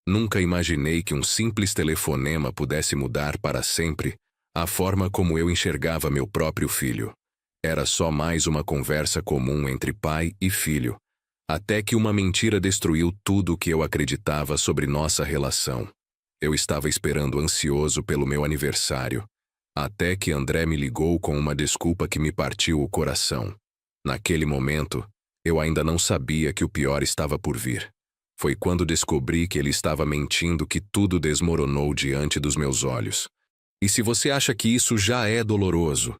Nunca imaginei que um simples telefonema pudesse mudar para sempre a forma como eu enxergava meu próprio filho. Era só mais uma conversa comum entre pai e filho, até que uma mentira destruiu tudo o que eu acreditava sobre nossa relação. Eu estava esperando ansioso pelo meu aniversário, até que André me ligou com uma desculpa que me partiu o coração. Naquele momento, eu ainda não sabia que o pior estava por vir. Foi quando descobri que ele estava mentindo que tudo desmoronou diante dos meus olhos. E se você acha que isso já é doloroso,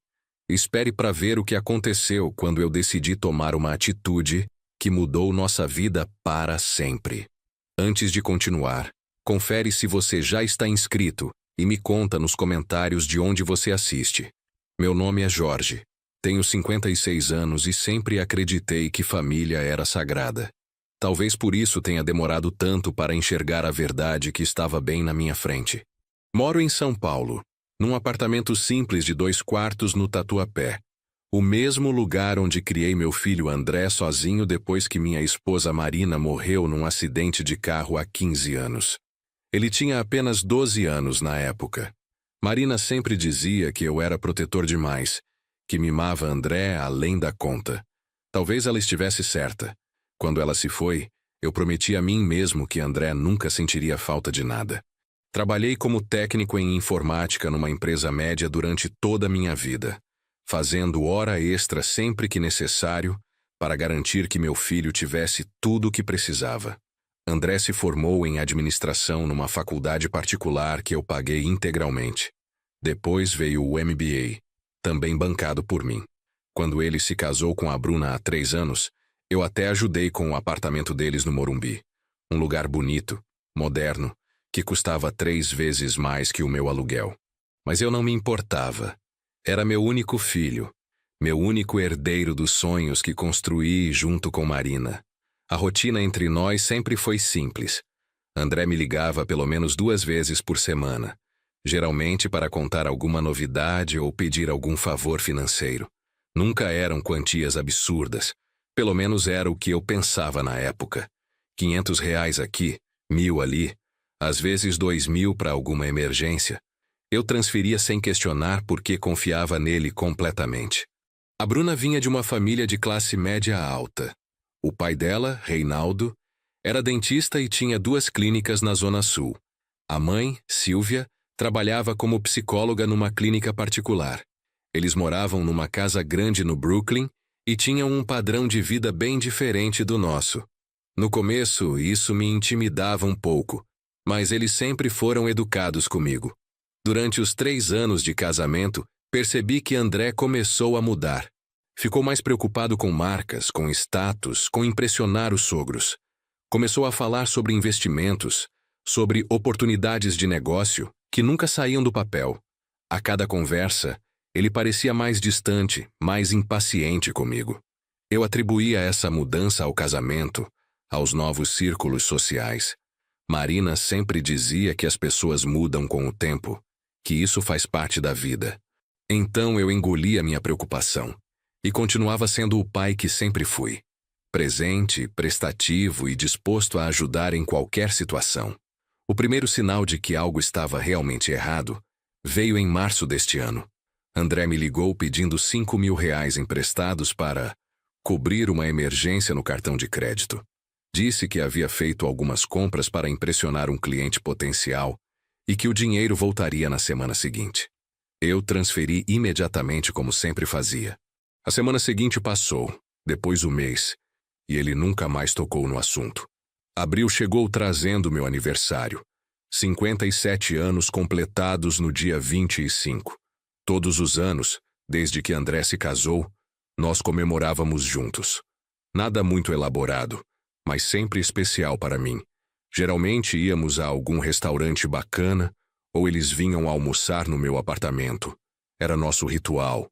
espere para ver o que aconteceu quando eu decidi tomar uma atitude que mudou nossa vida para sempre. Antes de continuar, confere se você já está inscrito e me conta nos comentários de onde você assiste. Meu nome é Jorge, tenho 56 anos e sempre acreditei que família era sagrada. Talvez por isso tenha demorado tanto para enxergar a verdade que estava bem na minha frente. Moro em São Paulo, num apartamento simples de 2 quartos no Tatuapé. O mesmo lugar onde criei meu filho André sozinho depois que minha esposa Marina morreu num acidente de carro há 15 anos. Ele tinha apenas 12 anos na época. Marina sempre dizia que eu era protetor demais, que mimava André além da conta. Talvez ela estivesse certa. Quando ela se foi, eu prometi a mim mesmo que André nunca sentiria falta de nada. Trabalhei como técnico em informática numa empresa média durante toda a minha vida, fazendo hora extra sempre que necessário para garantir que meu filho tivesse tudo o que precisava. André se formou em administração numa faculdade particular que eu paguei integralmente. Depois veio o MBA, também bancado por mim. Quando ele se casou com a Bruna há 3 anos, eu até ajudei com o apartamento deles no Morumbi. Um lugar bonito, moderno, que custava 3 vezes mais que o meu aluguel. Mas eu não me importava. Era meu único filho, meu único herdeiro dos sonhos que construí junto com Marina. A rotina entre nós sempre foi simples. André me ligava pelo menos 2 vezes por semana, geralmente para contar alguma novidade ou pedir algum favor financeiro. Nunca eram quantias absurdas. Pelo menos era o que eu pensava na época. R$ 500 aqui, 1.000 ali, às vezes 2.000 para alguma emergência. Eu transferia sem questionar porque confiava nele completamente. A Bruna vinha de uma família de classe média alta. O pai dela, Reinaldo, era dentista e tinha 2 clínicas na Zona Sul. A mãe, Silvia, trabalhava como psicóloga numa clínica particular. Eles moravam numa casa grande no Brooklyn e tinham um padrão de vida bem diferente do nosso. No começo, isso me intimidava um pouco, mas eles sempre foram educados comigo. Durante os 3 anos de casamento, percebi que André começou a mudar. Ficou mais preocupado com marcas, com status, com impressionar os sogros. Começou a falar sobre investimentos, sobre oportunidades de negócio que nunca saíam do papel. A cada conversa, ele parecia mais distante, mais impaciente comigo. Eu atribuía essa mudança ao casamento, aos novos círculos sociais. Marina sempre dizia que as pessoas mudam com o tempo, que isso faz parte da vida. Então eu engolia minha preocupação e continuava sendo o pai que sempre fui. Presente, prestativo e disposto a ajudar em qualquer situação. O primeiro sinal de que algo estava realmente errado veio em março deste ano. André me ligou pedindo R$ 5.000 emprestados para cobrir uma emergência no cartão de crédito. Disse que havia feito algumas compras para impressionar um cliente potencial e que o dinheiro voltaria na semana seguinte. Eu transferi imediatamente como sempre fazia. A semana seguinte passou, depois o mês, e ele nunca mais tocou no assunto. Abril chegou trazendo meu aniversário. 57 anos completados no dia 25. Todos os anos, desde que André se casou, nós comemorávamos juntos. Nada muito elaborado, mas sempre especial para mim. Geralmente íamos a algum restaurante bacana, ou eles vinham almoçar no meu apartamento. Era nosso ritual,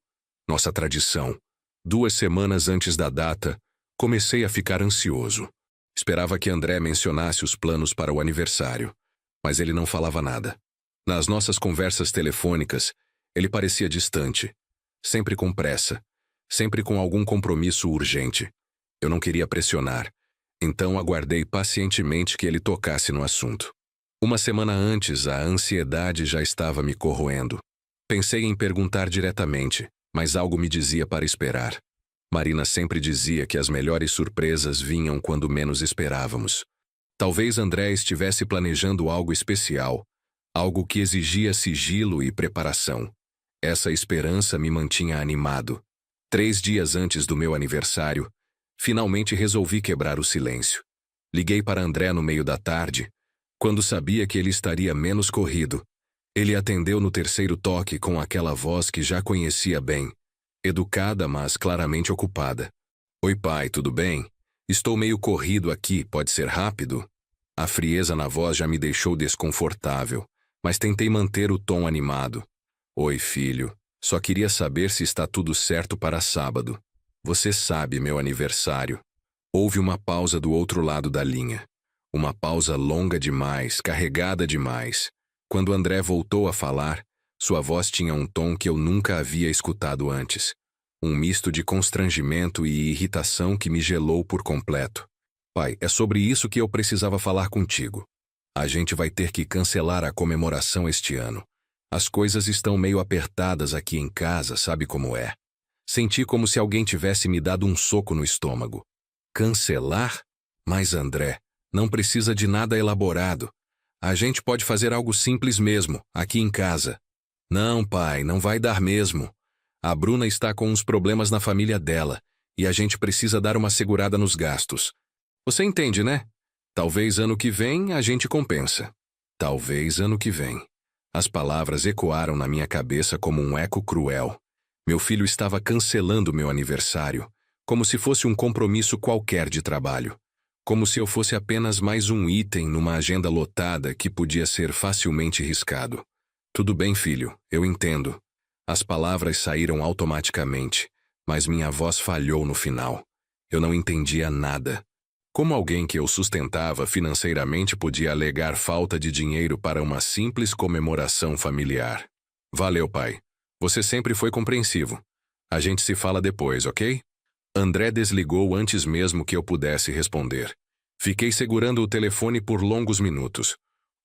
nossa tradição. 2 semanas antes da data, comecei a ficar ansioso. Esperava que André mencionasse os planos para o aniversário, mas ele não falava nada. Nas nossas conversas telefônicas, ele parecia distante, sempre com pressa, sempre com algum compromisso urgente. Eu não queria pressionar, então aguardei pacientemente que ele tocasse no assunto. Uma semana antes, a ansiedade já estava me corroendo. Pensei em perguntar diretamente, mas algo me dizia para esperar. Marina sempre dizia que as melhores surpresas vinham quando menos esperávamos. Talvez André estivesse planejando algo especial, algo que exigia sigilo e preparação. Essa esperança me mantinha animado. 3 dias antes do meu aniversário, finalmente resolvi quebrar o silêncio. Liguei para André no meio da tarde, quando sabia que ele estaria menos corrido. Ele atendeu no terceiro toque com aquela voz que já conhecia bem, educada, mas claramente ocupada. Oi, pai, tudo bem? Estou meio corrido aqui, pode ser rápido? A frieza na voz já me deixou desconfortável, mas tentei manter o tom animado. Oi, filho. Só queria saber se está tudo certo para sábado. Você sabe, meu aniversário. Houve uma pausa do outro lado da linha. Uma pausa longa demais, carregada demais. Quando André voltou a falar, sua voz tinha um tom que eu nunca havia escutado antes. Um misto de constrangimento e irritação que me gelou por completo. Pai, é sobre isso que eu precisava falar contigo. A gente vai ter que cancelar a comemoração este ano. As coisas estão meio apertadas aqui em casa, sabe como é? Senti como se alguém tivesse me dado um soco no estômago. Cancelar? Mas André, não precisa de nada elaborado. A gente pode fazer algo simples mesmo, aqui em casa. Não, pai, não vai dar mesmo. A Bruna está com uns problemas na família dela, e a gente precisa dar uma segurada nos gastos. Você entende, né? Talvez ano que vem a gente compensa. Talvez ano que vem. As palavras ecoaram na minha cabeça como um eco cruel. Meu filho estava cancelando meu aniversário, como se fosse um compromisso qualquer de trabalho. Como se eu fosse apenas mais um item numa agenda lotada que podia ser facilmente riscado. Tudo bem, filho, eu entendo. As palavras saíram automaticamente, mas minha voz falhou no final. Eu não entendia nada. Como alguém que eu sustentava financeiramente podia alegar falta de dinheiro para uma simples comemoração familiar? Valeu, pai. Você sempre foi compreensivo. A gente se fala depois, ok? André desligou antes mesmo que eu pudesse responder. Fiquei segurando o telefone por longos minutos,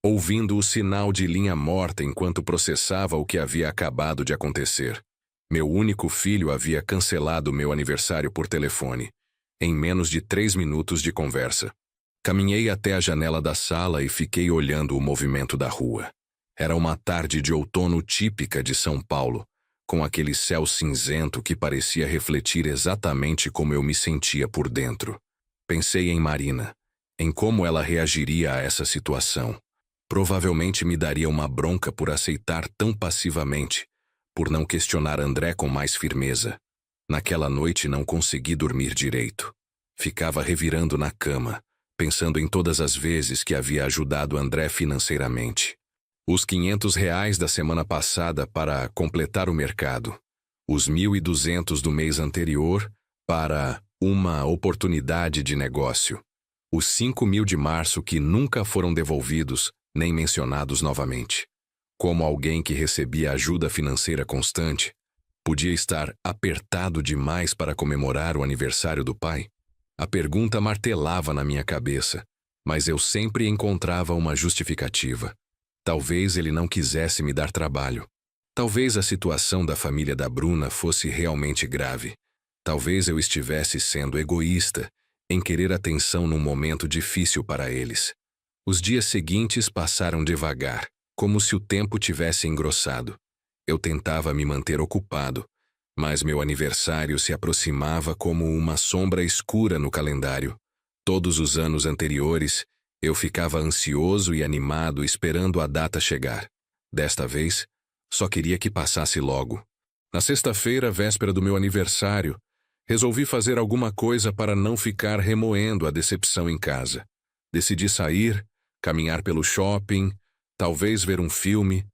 ouvindo o sinal de linha morta enquanto processava o que havia acabado de acontecer. Meu único filho havia cancelado meu aniversário por telefone, em menos de 3 minutos de conversa. Caminhei até a janela da sala e fiquei olhando o movimento da rua. Era uma tarde de outono típica de São Paulo, com aquele céu cinzento que parecia refletir exatamente como eu me sentia por dentro. Pensei em Marina, em como ela reagiria a essa situação. Provavelmente me daria uma bronca por aceitar tão passivamente, por não questionar André com mais firmeza. Naquela noite não consegui dormir direito. Ficava revirando na cama, pensando em todas as vezes que havia ajudado André financeiramente. Os R$ 500 da semana passada para completar o mercado. Os 1.200 do mês anterior para uma oportunidade de negócio. Os 5.000 de março que nunca foram devolvidos, nem mencionados novamente. Como alguém que recebia ajuda financeira constante, podia estar apertado demais para comemorar o aniversário do pai? A pergunta martelava na minha cabeça, mas eu sempre encontrava uma justificativa. Talvez ele não quisesse me dar trabalho. Talvez a situação da família da Bruna fosse realmente grave. Talvez eu estivesse sendo egoísta em querer atenção num momento difícil para eles. Os dias seguintes passaram devagar, como se o tempo tivesse engrossado. Eu tentava me manter ocupado, mas meu aniversário se aproximava como uma sombra escura no calendário. Todos os anos anteriores, eu ficava ansioso e animado esperando a data chegar. Desta vez, só queria que passasse logo. Na sexta-feira, véspera do meu aniversário, resolvi fazer alguma coisa para não ficar remoendo a decepção em casa. Decidi sair, caminhar pelo shopping, talvez ver um filme,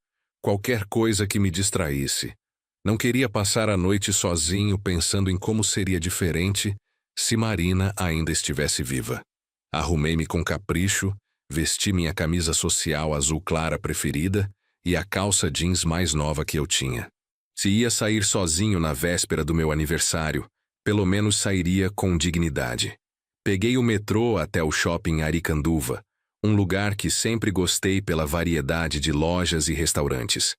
qualquer coisa que me distraísse. Não queria passar a noite sozinho pensando em como seria diferente se Marina ainda estivesse viva. Arrumei-me com capricho, vesti minha camisa social azul clara preferida e a calça jeans mais nova que eu tinha. Se ia sair sozinho na véspera do meu aniversário, pelo menos sairia com dignidade. Peguei o metrô até o shopping Aricanduva, Um lugar que sempre gostei pela variedade de lojas e restaurantes.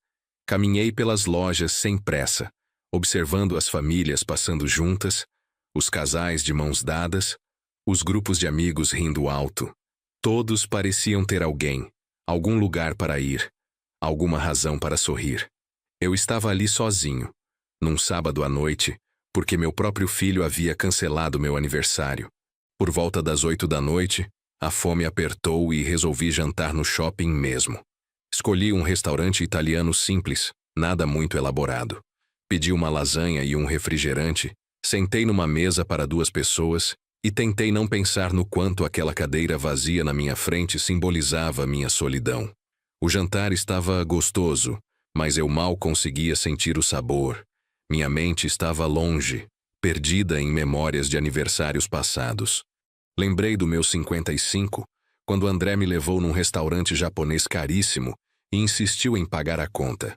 Caminhei pelas lojas sem pressa, observando as famílias passando juntas, os casais de mãos dadas, os grupos de amigos rindo alto. Todos pareciam ter alguém, algum lugar para ir, alguma razão para sorrir. Eu estava ali sozinho, num sábado à noite, porque meu próprio filho havia cancelado meu aniversário. Por volta das 8 da noite, a fome apertou e resolvi jantar no shopping mesmo. Escolhi um restaurante italiano simples, nada muito elaborado. Pedi uma lasanha e um refrigerante, sentei numa mesa para 2 pessoas e tentei não pensar no quanto aquela cadeira vazia na minha frente simbolizava minha solidão. O jantar estava gostoso, mas eu mal conseguia sentir o sabor. Minha mente estava longe, perdida em memórias de aniversários passados. Lembrei do meu 55, quando André me levou num restaurante japonês caríssimo e insistiu em pagar a conta.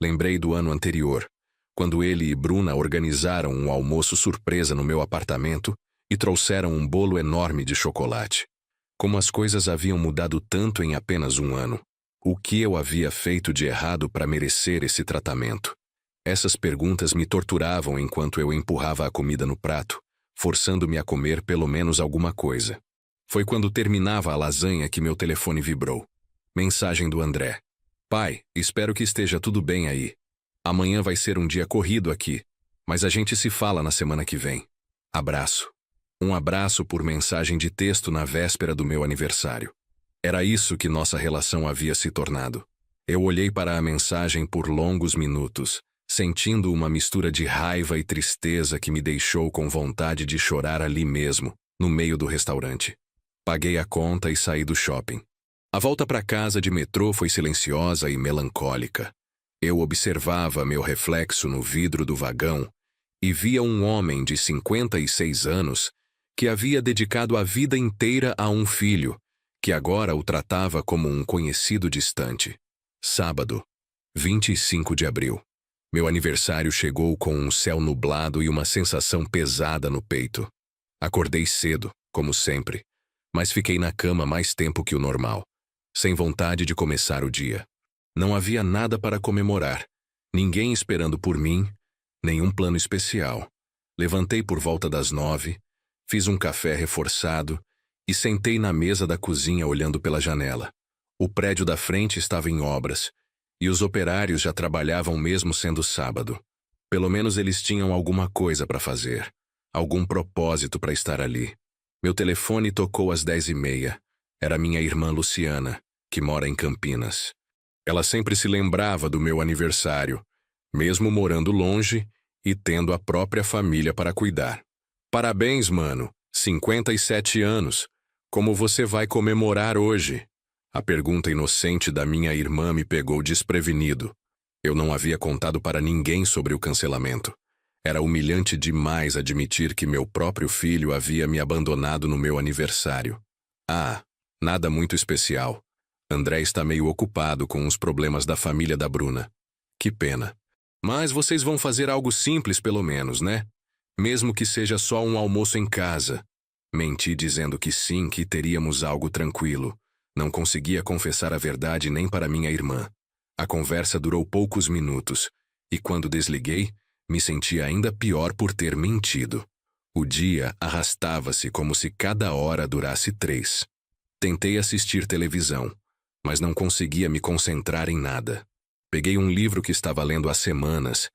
Lembrei do ano anterior, quando ele e Bruna organizaram um almoço surpresa no meu apartamento e trouxeram um bolo enorme de chocolate. Como as coisas haviam mudado tanto em apenas um ano. O que eu havia feito de errado para merecer esse tratamento? Essas perguntas me torturavam enquanto eu empurrava a comida no prato, forçando-me a comer pelo menos alguma coisa. Foi quando terminava a lasanha que meu telefone vibrou. Mensagem do André. Pai, espero que esteja tudo bem aí. Amanhã vai ser um dia corrido aqui, mas a gente se fala na semana que vem. Abraço. Um abraço por mensagem de texto na véspera do meu aniversário. Era isso que nossa relação havia se tornado. Eu olhei para a mensagem por longos minutos, sentindo uma mistura de raiva e tristeza que me deixou com vontade de chorar ali mesmo, no meio do restaurante. Paguei a conta e saí do shopping. A volta para casa de metrô foi silenciosa e melancólica. Eu observava meu reflexo no vidro do vagão e via um homem de 56 anos que havia dedicado a vida inteira a um filho, que agora o tratava como um conhecido distante. Sábado, 25 de abril. Meu aniversário chegou com um céu nublado e uma sensação pesada no peito. Acordei cedo, como sempre, mas fiquei na cama mais tempo que o normal, sem vontade de começar o dia. Não havia nada para comemorar, ninguém esperando por mim, nenhum plano especial. Levantei por volta das 9, fiz um café reforçado e sentei na mesa da cozinha olhando pela janela. O prédio da frente estava em obras, e os operários já trabalhavam mesmo sendo sábado. Pelo menos eles tinham alguma coisa para fazer, algum propósito para estar ali. Meu telefone tocou às 10h30. Era minha irmã Luciana, que mora em Campinas. Ela sempre se lembrava do meu aniversário, mesmo morando longe e tendo a própria família para cuidar. Parabéns, mano, 57 anos. Como você vai comemorar hoje? A pergunta inocente da minha irmã me pegou desprevenido. Eu não havia contado para ninguém sobre o cancelamento. Era humilhante demais admitir que meu próprio filho havia me abandonado no meu aniversário. Ah, nada muito especial. André está meio ocupado com os problemas da família da Bruna. Que pena. Mas vocês vão fazer algo simples pelo menos, né? Mesmo que seja só um almoço em casa. Menti dizendo que sim, que teríamos algo tranquilo. Não conseguia confessar a verdade nem para minha irmã. A conversa durou poucos minutos, e quando desliguei, me senti ainda pior por ter mentido. O dia arrastava-se como se cada hora durasse 3. Tentei assistir televisão, mas não conseguia me concentrar em nada. Peguei um livro que estava lendo há semanas,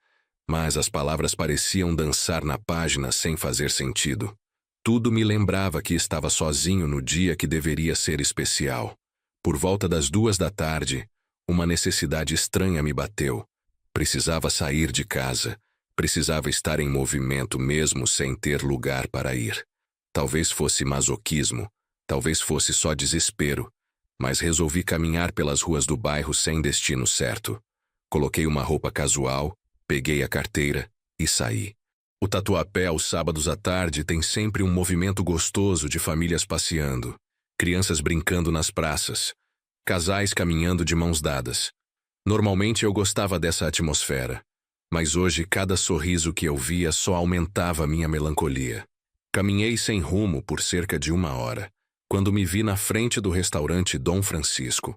mas as palavras pareciam dançar na página sem fazer sentido. Tudo me lembrava que estava sozinho no dia que deveria ser especial. Por volta das 2 da tarde, uma necessidade estranha me bateu. Precisava sair de casa. Precisava estar em movimento mesmo sem ter lugar para ir. Talvez fosse masoquismo, talvez fosse só desespero, mas resolvi caminhar pelas ruas do bairro sem destino certo. Coloquei uma roupa casual, peguei a carteira e saí. O Tatuapé aos sábados à tarde tem sempre um movimento gostoso de famílias passeando, crianças brincando nas praças, casais caminhando de mãos dadas. Normalmente eu gostava dessa atmosfera, mas hoje cada sorriso que eu via só aumentava minha melancolia. Caminhei sem rumo por cerca de 1 hora, quando me vi na frente do restaurante Dom Francisco,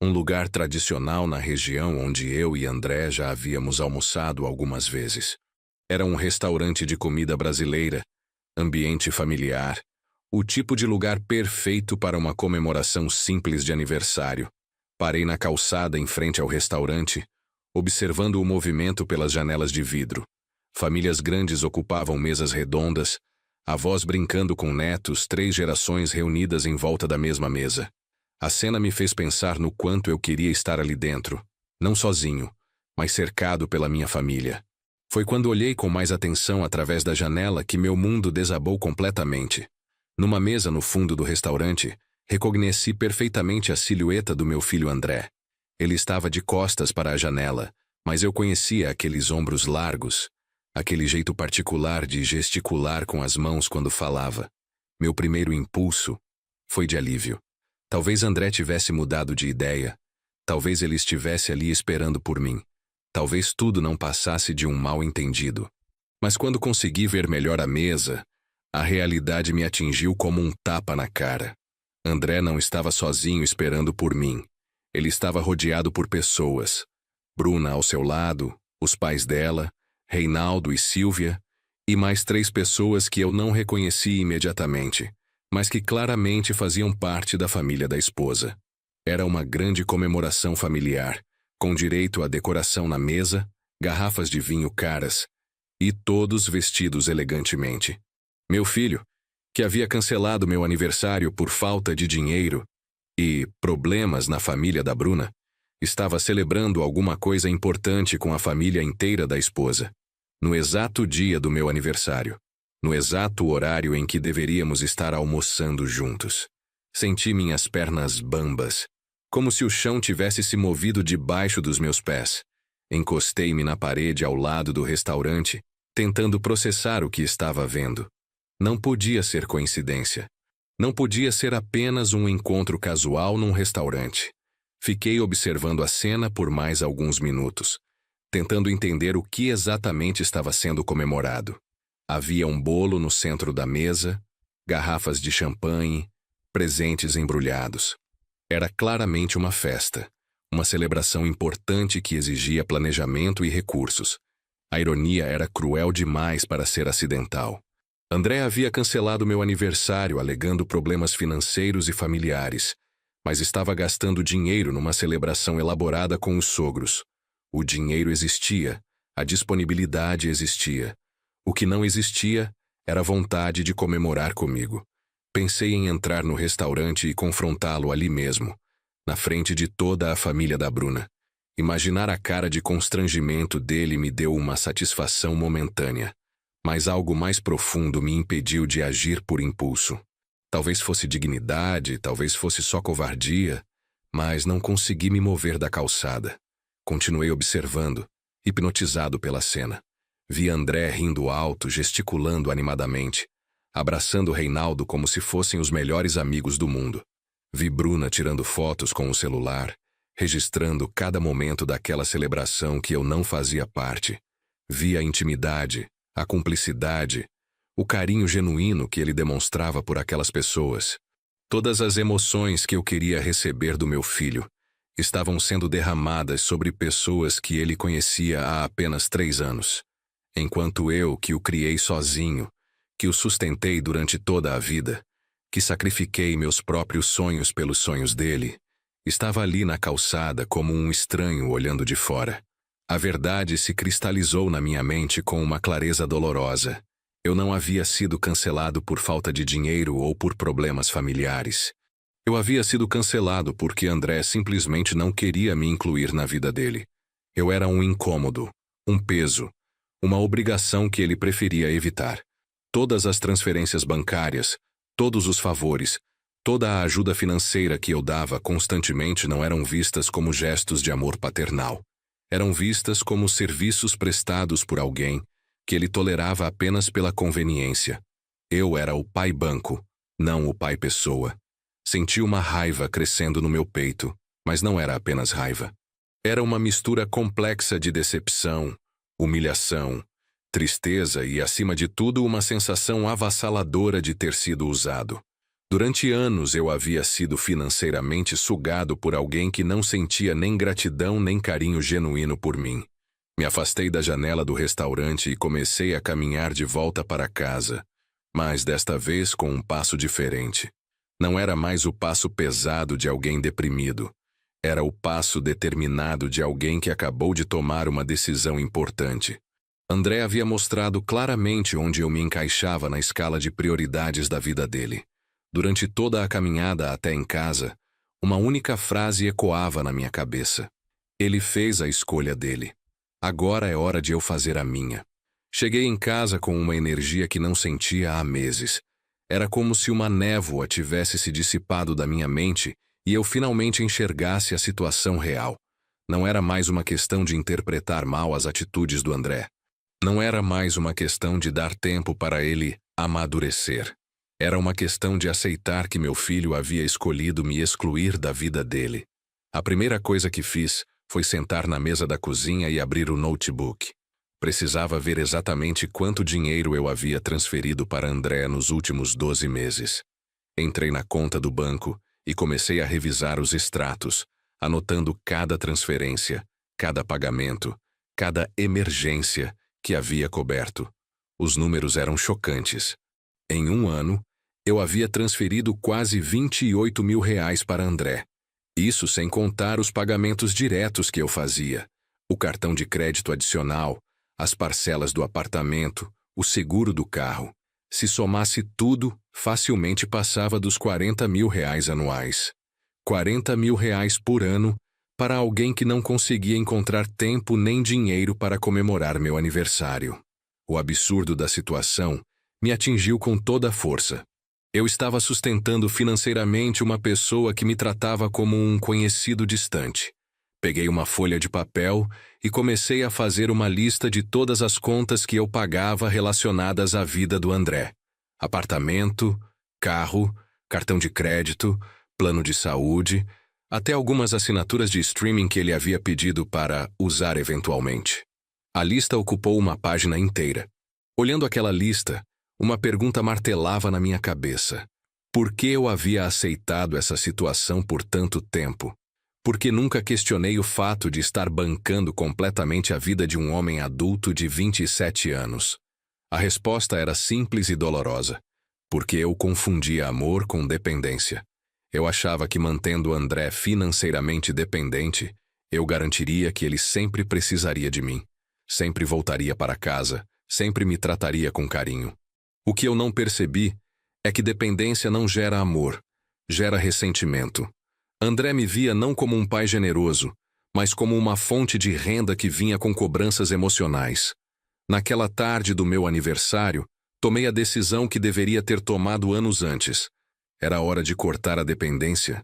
um lugar tradicional na região onde eu e André já havíamos almoçado algumas vezes. Era um restaurante de comida brasileira, ambiente familiar, o tipo de lugar perfeito para uma comemoração simples de aniversário. Parei na calçada em frente ao restaurante, observando o movimento pelas janelas de vidro. Famílias grandes ocupavam mesas redondas, avós brincando com netos, 3 gerações reunidas em volta da mesma mesa. A cena me fez pensar no quanto eu queria estar ali dentro, não sozinho, mas cercado pela minha família. Foi quando olhei com mais atenção através da janela que meu mundo desabou completamente. Numa mesa no fundo do restaurante, reconheci perfeitamente a silhueta do meu filho André. Ele estava de costas para a janela, mas eu conhecia aqueles ombros largos, aquele jeito particular de gesticular com as mãos quando falava. Meu primeiro impulso foi de alívio. Talvez André tivesse mudado de ideia. Talvez ele estivesse ali esperando por mim. Talvez tudo não passasse de um mal-entendido. Mas quando consegui ver melhor a mesa, a realidade me atingiu como um tapa na cara. André não estava sozinho esperando por mim. Ele estava rodeado por pessoas. Bruna ao seu lado, os pais dela, Reinaldo e Silvia, e mais 3 pessoas que eu não reconheci imediatamente, mas que claramente faziam parte da família da esposa. Era uma grande comemoração familiar, com direito à decoração na mesa, garrafas de vinho caras, e todos vestidos elegantemente. Meu filho, que havia cancelado meu aniversário por falta de dinheiro e problemas na família da Bruna, estava celebrando alguma coisa importante com a família inteira da esposa. No exato dia do meu aniversário, no exato horário em que deveríamos estar almoçando juntos. Senti minhas pernas bambas, como se o chão tivesse se movido debaixo dos meus pés. Encostei-me na parede ao lado do restaurante, tentando processar o que estava vendo. Não podia ser coincidência. Não podia ser apenas um encontro casual num restaurante. Fiquei observando a cena por mais alguns minutos, tentando entender o que exatamente estava sendo comemorado. Havia um bolo no centro da mesa, garrafas de champanhe, presentes embrulhados. Era claramente uma festa, uma celebração importante que exigia planejamento e recursos. A ironia era cruel demais para ser acidental. André havia cancelado meu aniversário alegando problemas financeiros e familiares, mas estava gastando dinheiro numa celebração elaborada com os sogros. O dinheiro existia, a disponibilidade existia. O que não existia era a vontade de comemorar comigo. Pensei em entrar no restaurante e confrontá-lo ali mesmo, na frente de toda a família da Bruna. Imaginar a cara de constrangimento dele me deu uma satisfação momentânea, mas algo mais profundo me impediu de agir por impulso. Talvez fosse dignidade, talvez fosse só covardia, mas não consegui me mover da calçada. Continuei observando, hipnotizado pela cena. Vi André rindo alto, gesticulando animadamente, abraçando Reinaldo como se fossem os melhores amigos do mundo. Vi Bruna tirando fotos com o celular, registrando cada momento daquela celebração que eu não fazia parte. Vi a intimidade, a cumplicidade, o carinho genuíno que ele demonstrava por aquelas pessoas. Todas as emoções que eu queria receber do meu filho estavam sendo derramadas sobre pessoas que ele conhecia há apenas 3 anos. Enquanto eu, que o criei sozinho, que o sustentei durante toda a vida, que sacrifiquei meus próprios sonhos pelos sonhos dele, estava ali na calçada como um estranho olhando de fora. A verdade se cristalizou na minha mente com uma clareza dolorosa. Eu não havia sido cancelado por falta de dinheiro ou por problemas familiares. Eu havia sido cancelado porque André simplesmente não queria me incluir na vida dele. Eu era um incômodo, um peso, uma obrigação que ele preferia evitar. Todas as transferências bancárias, todos os favores, toda a ajuda financeira que eu dava constantemente não eram vistas como gestos de amor paternal. Eram vistas como serviços prestados por alguém que ele tolerava apenas pela conveniência. Eu era o pai banco, não o pai pessoa. Senti uma raiva crescendo no meu peito, mas não era apenas raiva. Era uma mistura complexa de decepção, humilhação, tristeza e, acima de tudo, uma sensação avassaladora de ter sido usado. Durante anos eu havia sido financeiramente sugado por alguém que não sentia nem gratidão nem carinho genuíno por mim. Me afastei da janela do restaurante e comecei a caminhar de volta para casa, mas desta vez com um passo diferente. Não era mais o passo pesado de alguém deprimido. Era o passo determinado de alguém que acabou de tomar uma decisão importante. André havia mostrado claramente onde eu me encaixava na escala de prioridades da vida dele. Durante toda a caminhada até em casa, uma única frase ecoava na minha cabeça. Ele fez a escolha dele. Agora é hora de eu fazer a minha. Cheguei em casa com uma energia que não sentia há meses. Era como se uma névoa tivesse se dissipado da minha mente e eu finalmente enxergasse a situação real. Não era mais uma questão de interpretar mal as atitudes do André. Não era mais uma questão de dar tempo para ele amadurecer. Era uma questão de aceitar que meu filho havia escolhido me excluir da vida dele. A primeira coisa que fiz foi sentar na mesa da cozinha e abrir o notebook. Precisava ver exatamente quanto dinheiro eu havia transferido para André nos últimos 12 meses. Entrei na conta do banco e comecei a revisar os extratos, anotando cada transferência, cada pagamento, cada emergência que havia coberto. Os números eram chocantes. Em um ano, eu havia transferido quase R$28 mil para André. Isso sem contar os pagamentos diretos que eu fazia, o cartão de crédito adicional, as parcelas do apartamento, o seguro do carro. Se somasse tudo, facilmente passava dos R$40 mil anuais. R$40 mil por ano para alguém que não conseguia encontrar tempo nem dinheiro para comemorar meu aniversário. O absurdo da situação me atingiu com toda a força. Eu estava sustentando financeiramente uma pessoa que me tratava como um conhecido distante. Peguei uma folha de papel e comecei a fazer uma lista de todas as contas que eu pagava relacionadas à vida do André. Apartamento, carro, cartão de crédito, plano de saúde, até algumas assinaturas de streaming que ele havia pedido para usar eventualmente. A lista ocupou uma página inteira. Olhando aquela lista, uma pergunta martelava na minha cabeça. Por que eu havia aceitado essa situação por tanto tempo? Por que nunca questionei o fato de estar bancando completamente a vida de um homem adulto de 27 anos? A resposta era simples e dolorosa. Porque eu confundia amor com dependência. Eu achava que mantendo André financeiramente dependente, eu garantiria que ele sempre precisaria de mim. Sempre voltaria para casa, sempre me trataria com carinho. O que eu não percebi é que dependência não gera amor, gera ressentimento. André me via não como um pai generoso, mas como uma fonte de renda que vinha com cobranças emocionais. Naquela tarde do meu aniversário, tomei a decisão que deveria ter tomado anos antes. Era hora de cortar a dependência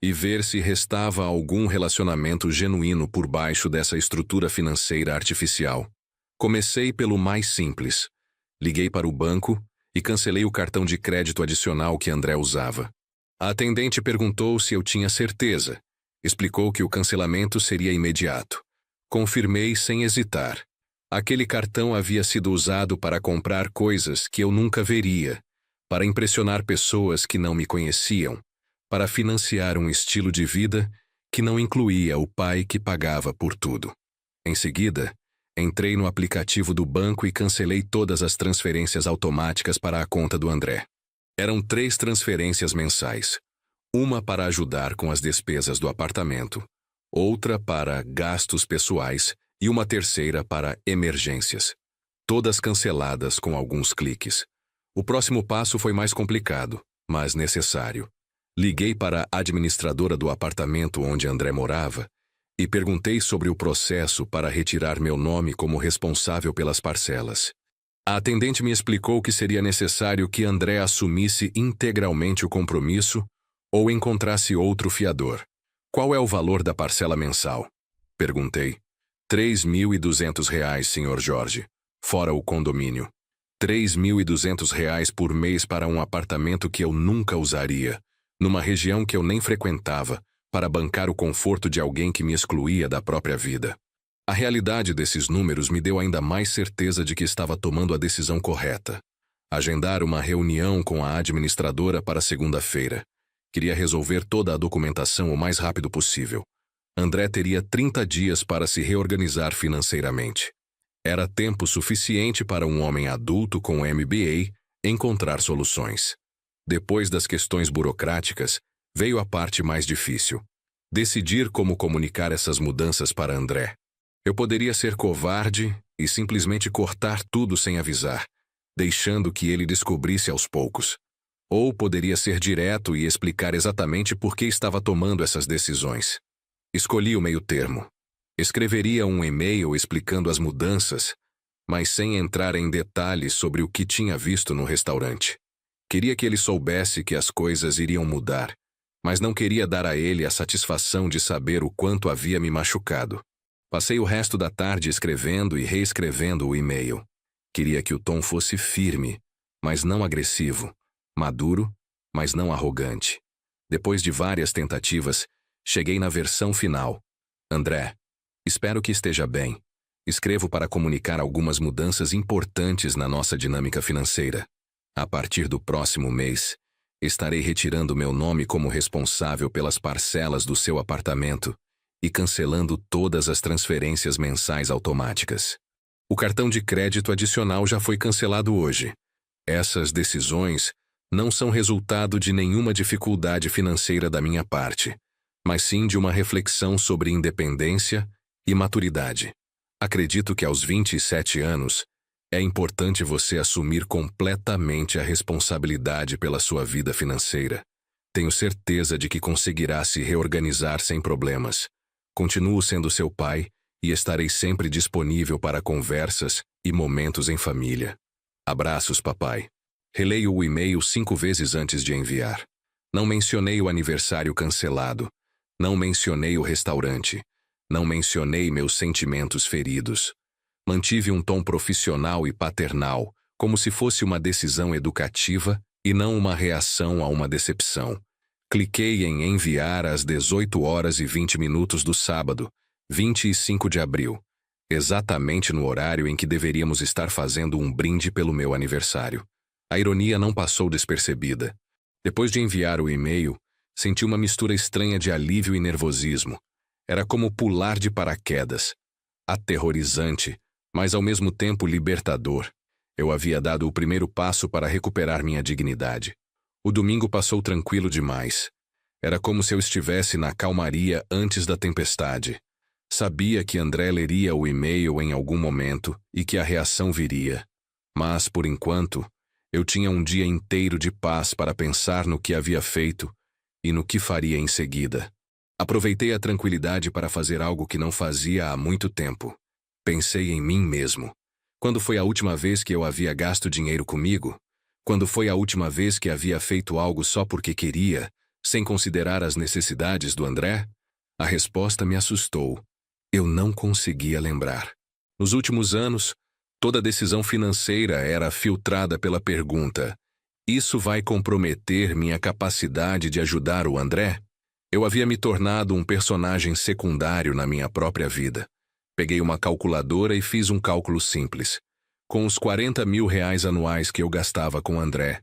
e ver se restava algum relacionamento genuíno por baixo dessa estrutura financeira artificial. Comecei pelo mais simples. Liguei para o banco e cancelei o cartão de crédito adicional que André usava. A atendente perguntou se eu tinha certeza. Explicou que o cancelamento seria imediato. Confirmei sem hesitar. Aquele cartão havia sido usado para comprar coisas que eu nunca veria, para impressionar pessoas que não me conheciam, para financiar um estilo de vida que não incluía o pai que pagava por tudo. Em seguida, entrei no aplicativo do banco e cancelei todas as transferências automáticas para a conta do André. Eram 3 transferências mensais. Uma para ajudar com as despesas do apartamento, outra para gastos pessoais e uma terceira para emergências. Todas canceladas com alguns cliques. O próximo passo foi mais complicado, mas necessário. Liguei para a administradora do apartamento onde André morava e perguntei sobre o processo para retirar meu nome como responsável pelas parcelas. A atendente me explicou que seria necessário que André assumisse integralmente o compromisso ou encontrasse outro fiador. Qual é o valor da parcela mensal? Perguntei. R$3.200, Sr. Jorge, fora o condomínio. R$3.200 por mês para um apartamento que eu nunca usaria, numa região que eu nem frequentava, para bancar o conforto de alguém que me excluía da própria vida. A realidade desses números me deu ainda mais certeza de que estava tomando a decisão correta. Agendar uma reunião com a administradora para segunda-feira. Queria resolver toda a documentação o mais rápido possível. André teria 30 dias para se reorganizar financeiramente. Era tempo suficiente para um homem adulto com MBA encontrar soluções. Depois das questões burocráticas, veio a parte mais difícil. Decidir como comunicar essas mudanças para André. Eu poderia ser covarde e simplesmente cortar tudo sem avisar, deixando que ele descobrisse aos poucos. Ou poderia ser direto e explicar exatamente por que estava tomando essas decisões. Escolhi o meio-termo. Escreveria um e-mail explicando as mudanças, mas sem entrar em detalhes sobre o que tinha visto no restaurante. Queria que ele soubesse que as coisas iriam mudar, mas não queria dar a ele a satisfação de saber o quanto havia me machucado. Passei o resto da tarde escrevendo e reescrevendo o e-mail. Queria que o tom fosse firme, mas não agressivo, maduro, mas não arrogante. Depois de várias tentativas, cheguei na versão final. André, espero que esteja bem. Escrevo para comunicar algumas mudanças importantes na nossa dinâmica financeira. A partir do próximo mês, estarei retirando meu nome como responsável pelas parcelas do seu apartamento e cancelando todas as transferências mensais automáticas. O cartão de crédito adicional já foi cancelado hoje. Essas decisões não são resultado de nenhuma dificuldade financeira da minha parte, mas sim de uma reflexão sobre independência e maturidade. Acredito que aos 27 anos, é importante você assumir completamente a responsabilidade pela sua vida financeira. Tenho certeza de que conseguirá se reorganizar sem problemas. Continuo sendo seu pai e estarei sempre disponível para conversas e momentos em família. Abraços, papai. Releio o e-mail 5 vezes antes de enviar. Não mencionei o aniversário cancelado. Não mencionei o restaurante. Não mencionei meus sentimentos feridos. Mantive um tom profissional e paternal, como se fosse uma decisão educativa e não uma reação a uma decepção. Cliquei em enviar às 18h20 do sábado, 25 de abril, exatamente no horário em que deveríamos estar fazendo um brinde pelo meu aniversário. A ironia não passou despercebida. Depois de enviar o e-mail, senti uma mistura estranha de alívio e nervosismo. Era como pular de paraquedas. Aterrorizante, mas ao mesmo tempo libertador. Eu havia dado o primeiro passo para recuperar minha dignidade. O domingo passou tranquilo demais. Era como se eu estivesse na calmaria antes da tempestade. Sabia que André leria o e-mail em algum momento e que a reação viria. Mas, por enquanto, eu tinha um dia inteiro de paz para pensar no que havia feito e no que faria em seguida. Aproveitei a tranquilidade para fazer algo que não fazia há muito tempo. Pensei em mim mesmo. Quando foi a última vez que eu havia gasto dinheiro comigo? Quando foi a última vez que havia feito algo só porque queria, sem considerar as necessidades do André? A resposta me assustou. Eu não conseguia lembrar. Nos últimos anos, toda decisão financeira era filtrada pela pergunta: isso vai comprometer minha capacidade de ajudar o André? Eu havia me tornado um personagem secundário na minha própria vida. Peguei uma calculadora e fiz um cálculo simples. Com os R$40 mil anuais que eu gastava com André,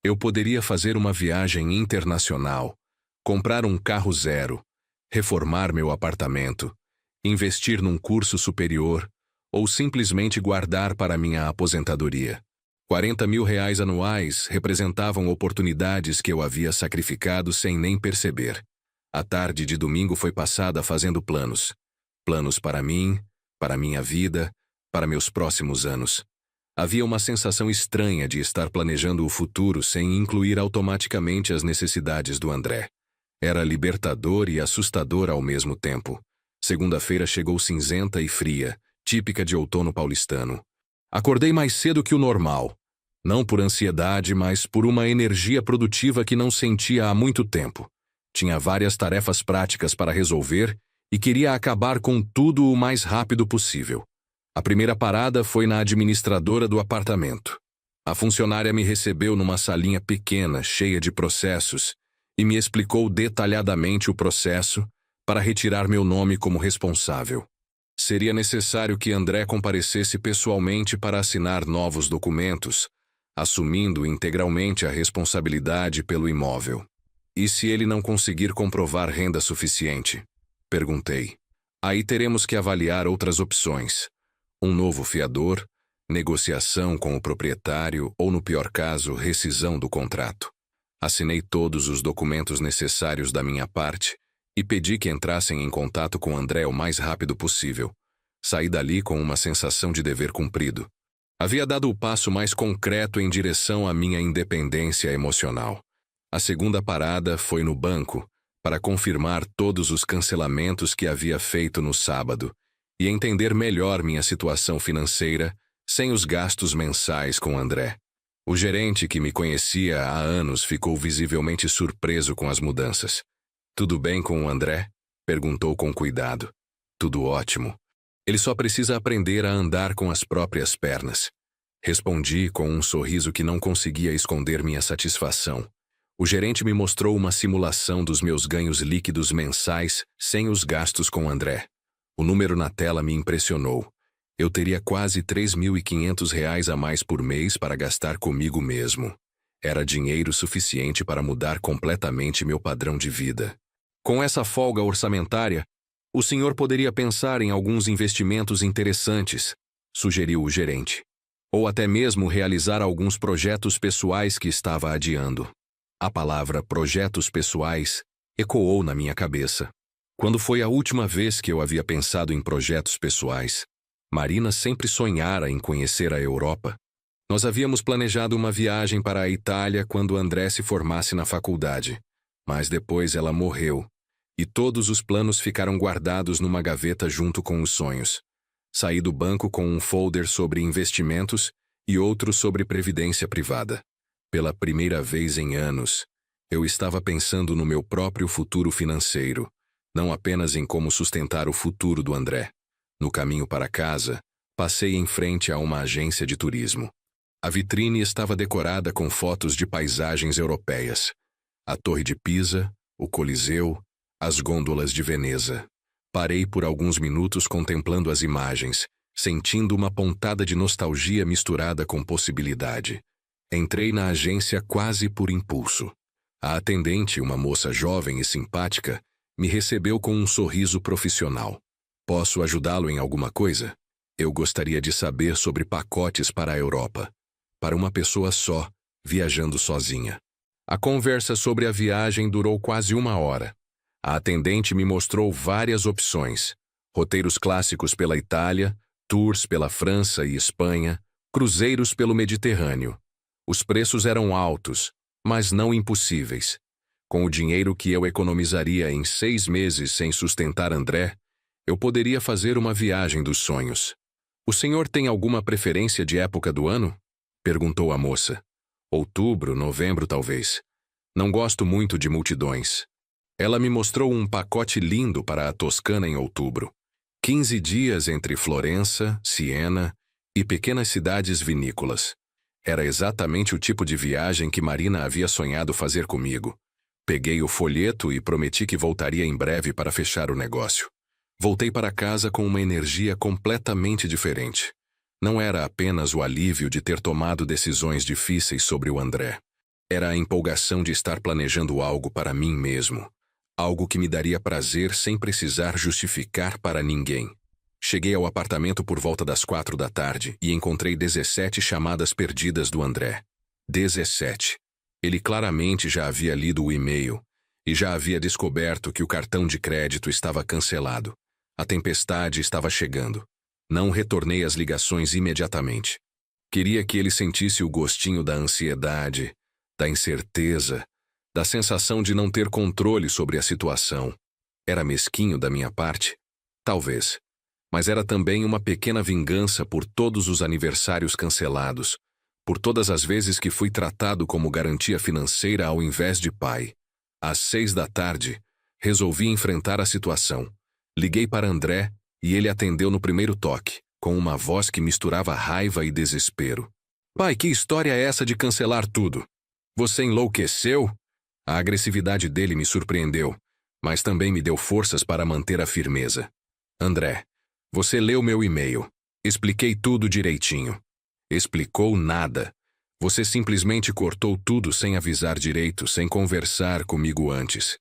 eu poderia fazer uma viagem internacional, comprar um carro zero, reformar meu apartamento, investir num curso superior ou simplesmente guardar para minha aposentadoria. R$40 mil anuais representavam oportunidades que eu havia sacrificado sem nem perceber. A tarde de domingo foi passada fazendo planos. Planos para mim, para minha vida, para meus próximos anos. Havia uma sensação estranha de estar planejando o futuro sem incluir automaticamente as necessidades do André. Era libertador e assustador ao mesmo tempo. Segunda-feira chegou cinzenta e fria, típica de outono paulistano. Acordei mais cedo que o normal. Não por ansiedade, mas por uma energia produtiva que não sentia há muito tempo. Tinha várias tarefas práticas para resolver e queria acabar com tudo o mais rápido possível. A primeira parada foi na administradora do apartamento. A funcionária me recebeu numa salinha pequena, cheia de processos, e me explicou detalhadamente o processo para retirar meu nome como responsável. Seria necessário que André comparecesse pessoalmente para assinar novos documentos, assumindo integralmente a responsabilidade pelo imóvel. E se ele não conseguir comprovar renda suficiente? Perguntei. Aí teremos que avaliar outras opções. Um novo fiador, negociação com o proprietário ou, no pior caso, rescisão do contrato. Assinei todos os documentos necessários da minha parte e pedi que entrassem em contato com André o mais rápido possível. Saí dali com uma sensação de dever cumprido. Havia dado o passo mais concreto em direção à minha independência emocional. A segunda parada foi no banco, para confirmar todos os cancelamentos que havia feito no sábado e entender melhor minha situação financeira sem os gastos mensais com André. O gerente, que me conhecia há anos, ficou visivelmente surpreso com as mudanças. "Tudo bem com o André?" perguntou com cuidado. "Tudo ótimo. Ele só precisa aprender a andar com as próprias pernas." Respondi com um sorriso que não conseguia esconder minha satisfação. O gerente me mostrou uma simulação dos meus ganhos líquidos mensais sem os gastos com André. O número na tela me impressionou. Eu teria quase R$ 3.500 a mais por mês para gastar comigo mesmo. Era dinheiro suficiente para mudar completamente meu padrão de vida. Com essa folga orçamentária, o senhor poderia pensar em alguns investimentos interessantes, sugeriu o gerente. Ou até mesmo realizar alguns projetos pessoais que estava adiando. A palavra projetos pessoais ecoou na minha cabeça. Quando foi a última vez que eu havia pensado em projetos pessoais? Marina sempre sonhara em conhecer a Europa. Nós havíamos planejado uma viagem para a Itália quando André se formasse na faculdade. Mas depois ela morreu, e todos os planos ficaram guardados numa gaveta junto com os sonhos. Saí do banco com um folder sobre investimentos e outro sobre previdência privada. Pela primeira vez em anos, eu estava pensando no meu próprio futuro financeiro, não apenas em como sustentar o futuro do André. No caminho para casa, passei em frente a uma agência de turismo. A vitrine estava decorada com fotos de paisagens europeias. A Torre de Pisa, o Coliseu, as gôndolas de Veneza. Parei por alguns minutos contemplando as imagens, sentindo uma pontada de nostalgia misturada com possibilidade. Entrei na agência quase por impulso. A atendente, uma moça jovem e simpática, me recebeu com um sorriso profissional. "Posso ajudá-lo em alguma coisa? Eu gostaria de saber sobre pacotes para a Europa. Para uma pessoa só, viajando sozinha." A conversa sobre a viagem durou quase 1 hora. A atendente me mostrou várias opções: roteiros clássicos pela Itália, tours pela França e Espanha, cruzeiros pelo Mediterrâneo. Os preços eram altos, mas não impossíveis. Com o dinheiro que eu economizaria em 6 meses sem sustentar André, eu poderia fazer uma viagem dos sonhos. "O senhor tem alguma preferência de época do ano?" perguntou a moça. "Outubro, novembro talvez. Não gosto muito de multidões." Ela me mostrou um pacote lindo para a Toscana em outubro. 15 dias entre Florença, Siena e pequenas cidades vinícolas. Era exatamente o tipo de viagem que Marina havia sonhado fazer comigo. Peguei o folheto e prometi que voltaria em breve para fechar o negócio. Voltei para casa com uma energia completamente diferente. Não era apenas o alívio de ter tomado decisões difíceis sobre o André. Era a empolgação de estar planejando algo para mim mesmo. Algo que me daria prazer sem precisar justificar para ninguém. Cheguei ao apartamento por volta das 4 da tarde e encontrei 17 chamadas perdidas do André. 17. Ele claramente já havia lido o e-mail e já havia descoberto que o cartão de crédito estava cancelado. A tempestade estava chegando. Não retornei as ligações imediatamente. Queria que ele sentisse o gostinho da ansiedade, da incerteza, da sensação de não ter controle sobre a situação. Era mesquinho da minha parte? Talvez. Mas era também uma pequena vingança por todos os aniversários cancelados, por todas as vezes que fui tratado como garantia financeira ao invés de pai. Às 6 da tarde, resolvi enfrentar a situação. Liguei para André e ele atendeu no primeiro toque, com uma voz que misturava raiva e desespero. "Pai, que história é essa de cancelar tudo? Você enlouqueceu?" A agressividade dele me surpreendeu, mas também me deu forças para manter a firmeza. "André, você leu meu e-mail. Expliquei tudo direitinho." "Explicou nada. Você simplesmente cortou tudo sem avisar direito, sem conversar comigo antes.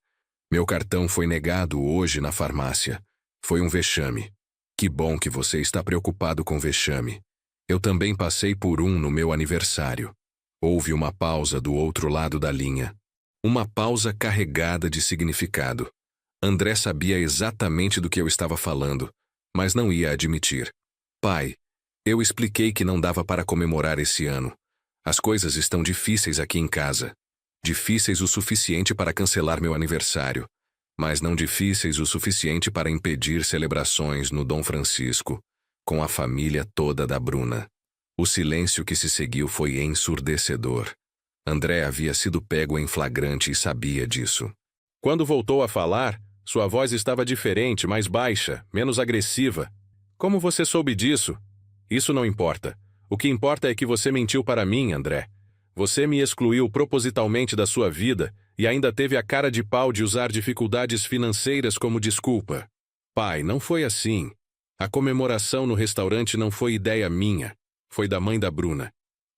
Meu cartão foi negado hoje na farmácia. Foi um vexame. Que bom que você está preocupado com vexame. Eu também passei por um no meu aniversário. Houve uma pausa do outro lado da linha. Uma pausa carregada de significado. André sabia exatamente do que eu estava falando, mas não ia admitir. Pai, eu expliquei que não dava para comemorar esse ano. As coisas estão difíceis aqui em casa. Difíceis o suficiente para cancelar meu aniversário, mas não difíceis o suficiente para impedir celebrações no Dom Francisco, com a família toda da Bruna. O silêncio que se seguiu foi ensurdecedor. André havia sido pego em flagrante e sabia disso. Quando voltou a falar, sua voz estava diferente, mais baixa, menos agressiva. Como você soube disso? Isso não importa. O que importa é que você mentiu para mim, André. Você me excluiu propositalmente da sua vida e ainda teve a cara de pau de usar dificuldades financeiras como desculpa. Pai, não foi assim. A comemoração no restaurante não foi ideia minha. Foi da mãe da Bruna.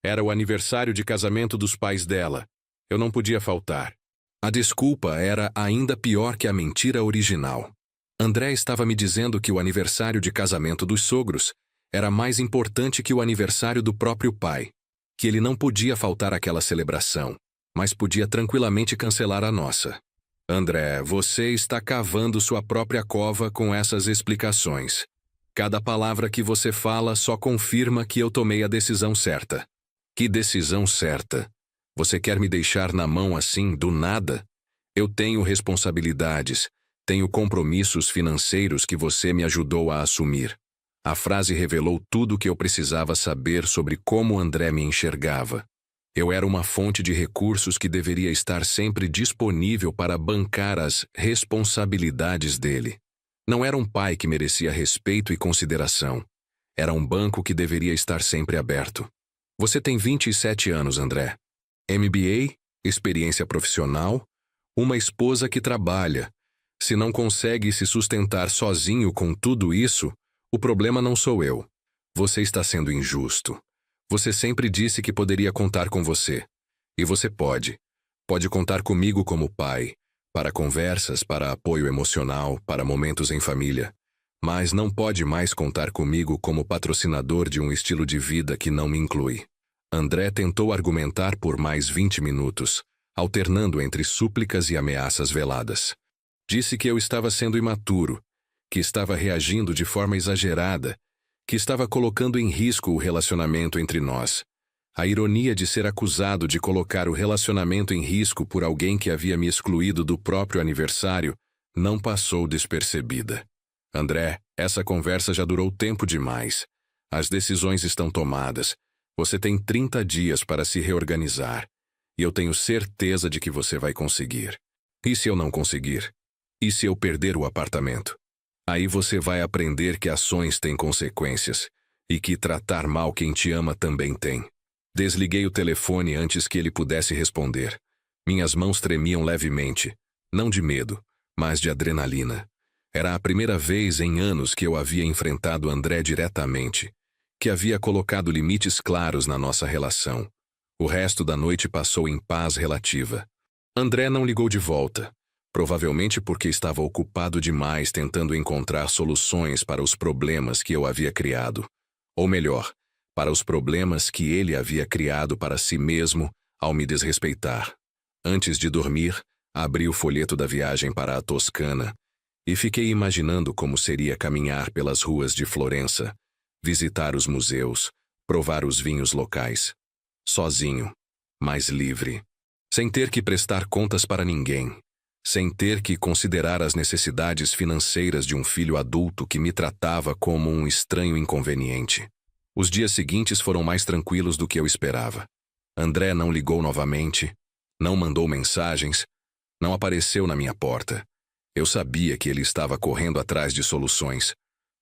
Era o aniversário de casamento dos pais dela. Eu não podia faltar. A desculpa era ainda pior que a mentira original. André estava me dizendo que o aniversário de casamento dos sogros era mais importante que o aniversário do próprio pai. Que ele não podia faltar àquela celebração, mas podia tranquilamente cancelar a nossa. André, você está cavando sua própria cova com essas explicações. Cada palavra que você fala só confirma que eu tomei a decisão certa. Que decisão certa? Você quer me deixar na mão assim, do nada? Eu tenho responsabilidades, tenho compromissos financeiros que você me ajudou a assumir. A frase revelou tudo o que eu precisava saber sobre como André me enxergava. Eu era uma fonte de recursos que deveria estar sempre disponível para bancar as responsabilidades dele. Não era um pai que merecia respeito e consideração. Era um banco que deveria estar sempre aberto. Você tem 27 anos, André. MBA, experiência profissional, uma esposa que trabalha. Se não consegue se sustentar sozinho com tudo isso, o problema não sou eu. Você está sendo injusto. Você sempre disse que poderia contar com você. E você pode. Pode contar comigo como pai, para conversas, para apoio emocional, para momentos em família. Mas não pode mais contar comigo como patrocinador de um estilo de vida que não me inclui. André tentou argumentar por mais 20 minutos, alternando entre súplicas e ameaças veladas. Disse que eu estava sendo imaturo, que estava reagindo de forma exagerada, que estava colocando em risco o relacionamento entre nós. A ironia de ser acusado de colocar o relacionamento em risco por alguém que havia me excluído do próprio aniversário não passou despercebida. André, essa conversa já durou tempo demais. As decisões estão tomadas. Você tem 30 dias para se reorganizar. E eu tenho certeza de que você vai conseguir. E se eu não conseguir? E se eu perder o apartamento? Aí você vai aprender que ações têm consequências e que tratar mal quem te ama também tem. Desliguei o telefone antes que ele pudesse responder. Minhas mãos tremiam levemente, não de medo, mas de adrenalina. Era a primeira vez em anos que eu havia enfrentado André diretamente, que havia colocado limites claros na nossa relação. O resto da noite passou em paz relativa. André não ligou de volta, provavelmente porque estava ocupado demais tentando encontrar soluções para os problemas que eu havia criado. Ou melhor, para os problemas que ele havia criado para si mesmo ao me desrespeitar. Antes de dormir, abri o folheto da viagem para a Toscana e fiquei imaginando como seria caminhar pelas ruas de Florença, visitar os museus, provar os vinhos locais. Sozinho, mas livre. Sem ter que prestar contas para ninguém. Sem ter que considerar as necessidades financeiras de um filho adulto que me tratava como um estranho inconveniente. Os dias seguintes foram mais tranquilos do que eu esperava. André não ligou novamente, não mandou mensagens, não apareceu na minha porta. Eu sabia que ele estava correndo atrás de soluções,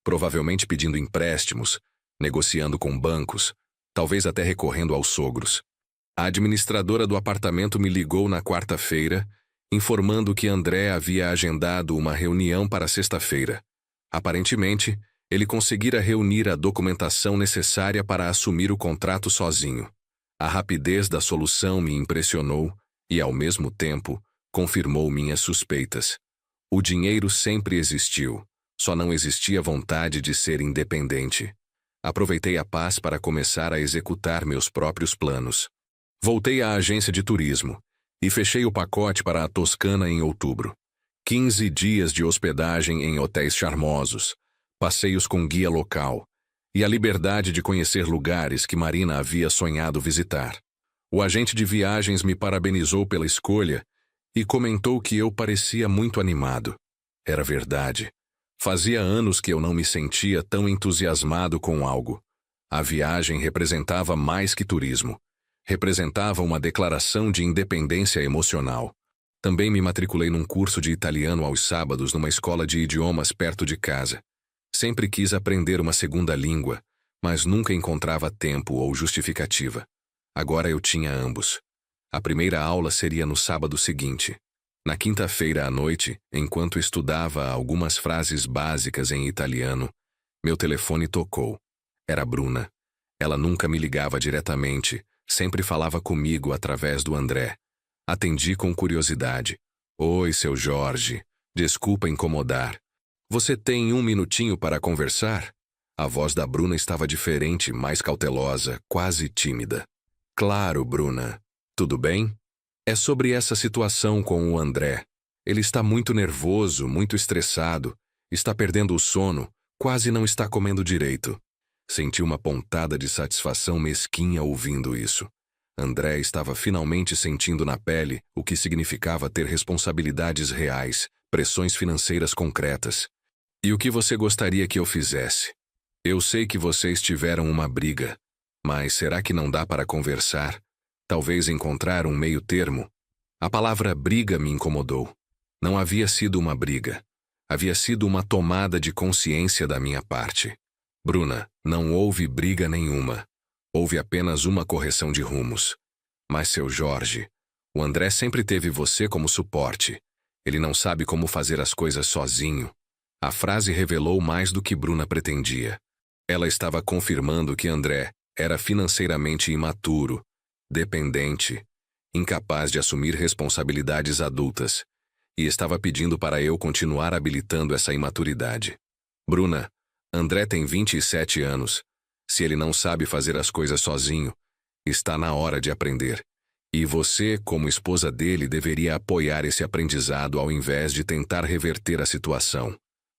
provavelmente pedindo empréstimos, negociando com bancos, talvez até recorrendo aos sogros. A administradora do apartamento me ligou na quarta-feira, informando que André havia agendado uma reunião para sexta-feira. Aparentemente, ele conseguira reunir a documentação necessária para assumir o contrato sozinho. A rapidez da solução me impressionou e, ao mesmo tempo, confirmou minhas suspeitas. O dinheiro sempre existiu, só não existia vontade de ser independente. Aproveitei a paz para começar a executar meus próprios planos. Voltei à agência de turismo e fechei o pacote para a Toscana em outubro. 15 dias de hospedagem em hotéis charmosos, passeios com guia local e a liberdade de conhecer lugares que Marina havia sonhado visitar. O agente de viagens me parabenizou pela escolha e comentou que eu parecia muito animado. Era verdade. Fazia anos que eu não me sentia tão entusiasmado com algo. A viagem representava mais que turismo. Representava uma declaração de independência emocional. Também me matriculei num curso de italiano aos sábados numa escola de idiomas perto de casa. Sempre quis aprender uma segunda língua, mas nunca encontrava tempo ou justificativa. Agora eu tinha ambos. A primeira aula seria no sábado seguinte. Na quinta-feira à noite, enquanto estudava algumas frases básicas em italiano, meu telefone tocou. Era Bruna. Ela nunca me ligava diretamente, sempre falava comigo através do André. Atendi com curiosidade. Oi, seu Jorge. Desculpa incomodar. Você tem um minutinho para conversar? A voz da Bruna estava diferente, mais cautelosa, quase tímida. Claro, Bruna. Tudo bem? É sobre essa situação com o André. Ele está muito nervoso, muito estressado, está perdendo o sono, quase não está comendo direito. Senti uma pontada de satisfação mesquinha ouvindo isso. André estava finalmente sentindo na pele o que significava ter responsabilidades reais, pressões financeiras concretas. E o que você gostaria que eu fizesse? Eu sei que vocês tiveram uma briga, mas será que não dá para conversar? Talvez encontrar um meio termo? A palavra briga me incomodou. Não havia sido uma briga. Havia sido uma tomada de consciência da minha parte. Bruna, não houve briga nenhuma. Houve apenas uma correção de rumos. Mas, seu Jorge, o André sempre teve você como suporte. Ele não sabe como fazer as coisas sozinho. A frase revelou mais do que Bruna pretendia. Ela estava confirmando que André era financeiramente imaturo, dependente, incapaz de assumir responsabilidades adultas, e estava pedindo para eu continuar habilitando essa imaturidade. Bruna, André tem 27 anos. Se ele não sabe fazer as coisas sozinho, está na hora de aprender. E você, como esposa dele, deveria apoiar esse aprendizado ao invés de tentar reverter a situação.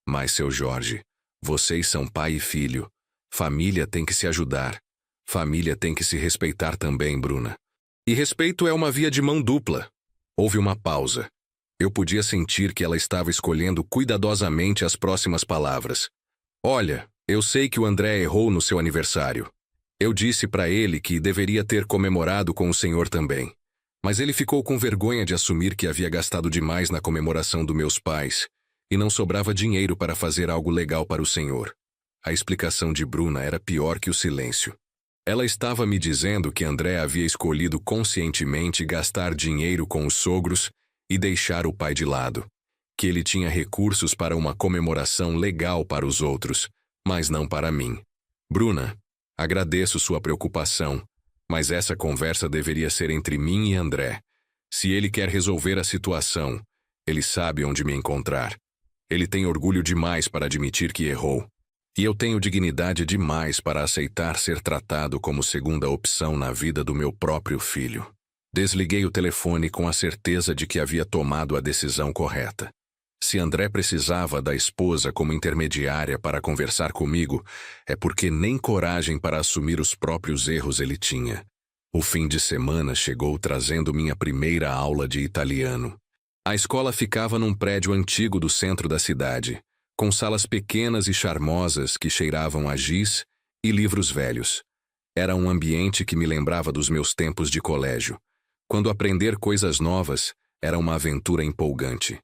Mas, seu Jorge, vocês são pai e filho. Família tem que se ajudar. Família tem que se respeitar também, Bruna. E respeito é uma via de mão dupla. Houve uma pausa. Eu podia sentir que ela estava escolhendo cuidadosamente as próximas palavras. Olha, eu sei que o André errou no seu aniversário. Eu disse para ele que deveria ter comemorado com o senhor também. Mas ele ficou com vergonha de assumir que havia gastado demais na comemoração dos meus pais e não sobrava dinheiro para fazer algo legal para o senhor. A explicação de Bruna era pior que o silêncio. Ela estava me dizendo que André havia escolhido conscientemente gastar dinheiro com os sogros e deixar o pai de lado. Que ele tinha recursos para uma comemoração legal para os outros, mas não para mim. Bruna, agradeço sua preocupação, mas essa conversa deveria ser entre mim e André. Se ele quer resolver a situação, ele sabe onde me encontrar. Ele tem orgulho demais para admitir que errou. E eu tenho dignidade demais para aceitar ser tratado como segunda opção na vida do meu próprio filho. Desliguei o telefone com a certeza de que havia tomado a decisão correta. Se André precisava da esposa como intermediária para conversar comigo, é porque nem coragem para assumir os próprios erros ele tinha. O fim de semana chegou trazendo minha primeira aula de italiano. A escola ficava num prédio antigo do centro da cidade, com salas pequenas e charmosas que cheiravam a giz e livros velhos. Era um ambiente que me lembrava dos meus tempos de colégio, quando aprender coisas novas era uma aventura empolgante.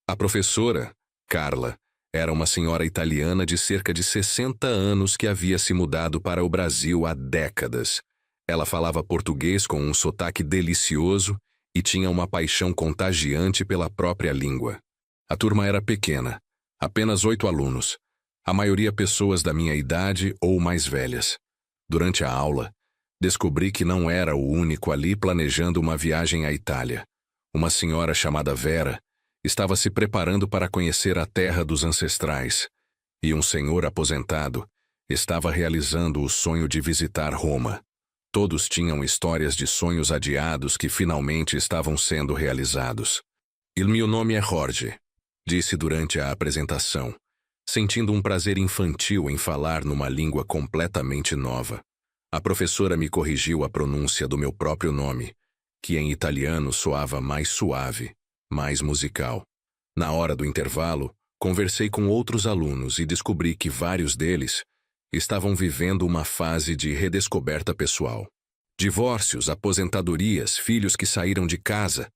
A professora, Carla, era uma senhora italiana de cerca de 60 anos que havia se mudado para o Brasil há décadas. Ela falava português com um sotaque delicioso e tinha uma paixão contagiante pela própria língua. A turma era pequena, apenas 8 alunos, a maioria pessoas da minha idade ou mais velhas. Durante a aula, Descobri que não era o único ali planejando uma viagem à Itália. Uma senhora chamada Vera estava se preparando para conhecer a terra dos ancestrais, e um senhor aposentado estava realizando o sonho de visitar Roma. Todos tinham histórias de sonhos adiados que finalmente estavam sendo realizados. "Il mio nome é Jorge", disse durante a apresentação, sentindo um prazer infantil em falar numa língua completamente nova. A professora me corrigiu a pronúncia do meu próprio nome, que em italiano soava mais suave, mais musical. Na hora do intervalo, conversei com outros alunos e descobri que vários deles estavam vivendo uma fase de redescoberta pessoal. Divórcios, aposentadorias, filhos que saíram de casa,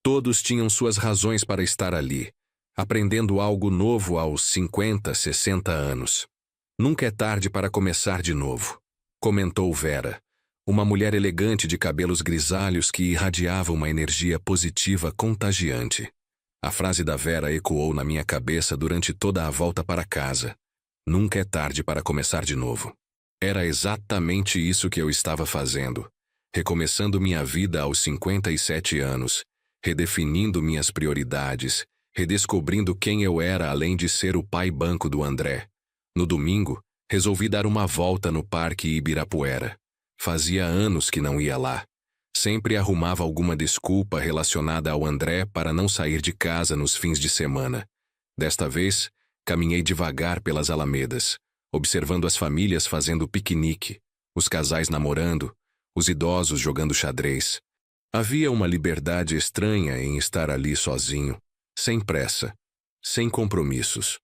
todos tinham suas razões para estar ali, aprendendo algo novo aos 50, 60 anos. "Nunca é tarde para começar de novo", comentou Vera, uma mulher elegante de cabelos grisalhos que irradiava uma energia positiva contagiante. A frase da Vera ecoou na minha cabeça durante toda a volta para casa. Nunca é tarde para começar de novo. Era exatamente isso que eu estava fazendo, recomeçando minha vida aos 57 anos, redefinindo minhas prioridades, redescobrindo quem eu era além de ser o pai banco do André. No domingo, resolvi dar uma volta no Parque Ibirapuera. Fazia anos que não ia lá. Sempre arrumava alguma desculpa relacionada ao André para não sair de casa nos fins de semana. Desta vez, caminhei devagar pelas alamedas, observando as famílias fazendo piquenique, os casais namorando, os idosos jogando xadrez. Havia uma liberdade estranha em estar ali sozinho, sem pressa, sem compromissos.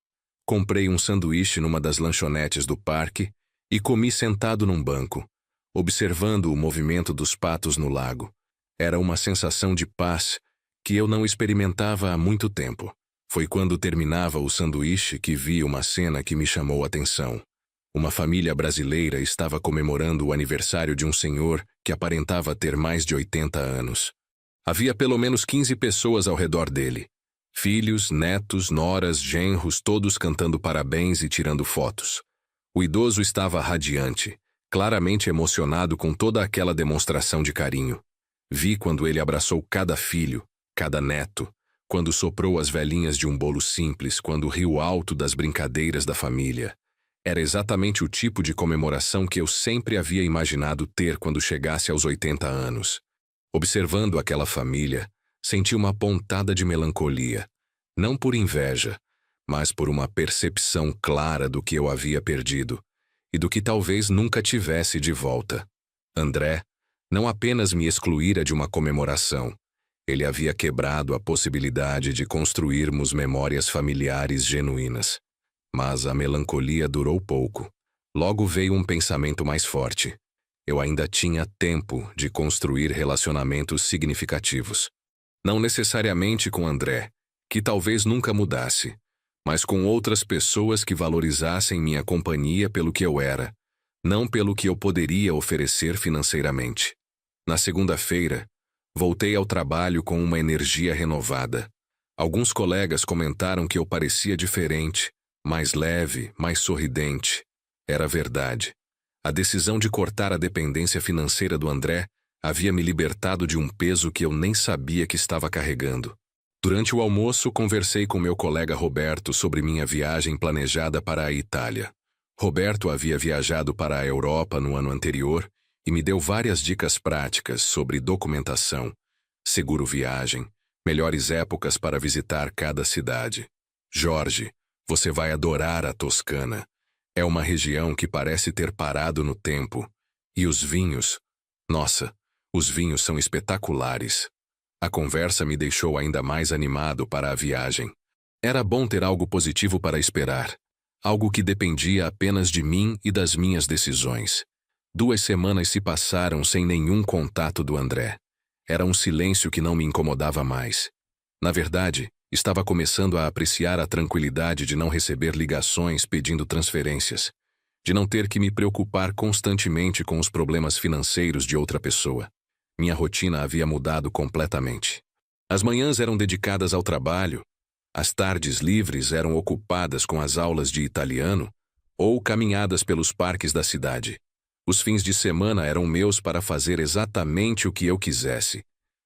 Comprei um sanduíche numa das lanchonetes do parque e comi sentado num banco, observando o movimento dos patos no lago. Era uma sensação de paz que eu não experimentava há muito tempo. Foi quando terminava o sanduíche que vi uma cena que me chamou a atenção. Uma família brasileira estava comemorando o aniversário de um senhor que aparentava ter mais de 80 anos. Havia pelo menos 15 pessoas ao redor dele. Filhos, netos, noras, genros, todos cantando parabéns e tirando fotos. O idoso estava radiante, claramente emocionado com toda aquela demonstração de carinho. Vi quando ele abraçou cada filho, cada neto, quando soprou as velhinhas de um bolo simples, quando riu alto das brincadeiras da família. Era exatamente o tipo de comemoração que eu sempre havia imaginado ter quando chegasse aos 80 anos. Observando aquela família, senti uma pontada de melancolia, não por inveja, mas por uma percepção clara do que eu havia perdido e do que talvez nunca tivesse de volta. André não apenas me excluíra de uma comemoração, ele havia quebrado a possibilidade de construirmos memórias familiares genuínas. Mas a melancolia durou pouco. Logo veio um pensamento mais forte. Eu ainda tinha tempo de construir relacionamentos significativos. Não necessariamente com André, que talvez nunca mudasse, mas com outras pessoas que valorizassem minha companhia pelo que eu era, não pelo que eu poderia oferecer financeiramente. Na segunda-feira, voltei ao trabalho com uma energia renovada. Alguns colegas comentaram que eu parecia diferente, mais leve, mais sorridente. Era verdade. A decisão de cortar a dependência financeira do André havia me libertado de um peso que eu nem sabia que estava carregando. Durante o almoço, conversei com meu colega Roberto sobre minha viagem planejada para a Itália. Roberto havia viajado para a Europa no ano anterior e me deu várias dicas práticas sobre documentação, seguro viagem, melhores épocas para visitar cada cidade. "Jorge, você vai adorar a Toscana. É uma região que parece ter parado no tempo. E os vinhos? Nossa, os vinhos são espetaculares." A conversa me deixou ainda mais animado para a viagem. Era bom ter algo positivo para esperar. Algo que dependia apenas de mim e das minhas decisões. 2 semanas se passaram sem nenhum contato do André. Era um silêncio que não me incomodava mais. Na verdade, estava começando a apreciar a tranquilidade de não receber ligações pedindo transferências, de não ter que me preocupar constantemente com os problemas financeiros de outra pessoa. Minha rotina havia mudado completamente. As manhãs eram dedicadas ao trabalho, as tardes livres eram ocupadas com as aulas de italiano ou caminhadas pelos parques da cidade. Os fins de semana eram meus para fazer exatamente o que eu quisesse,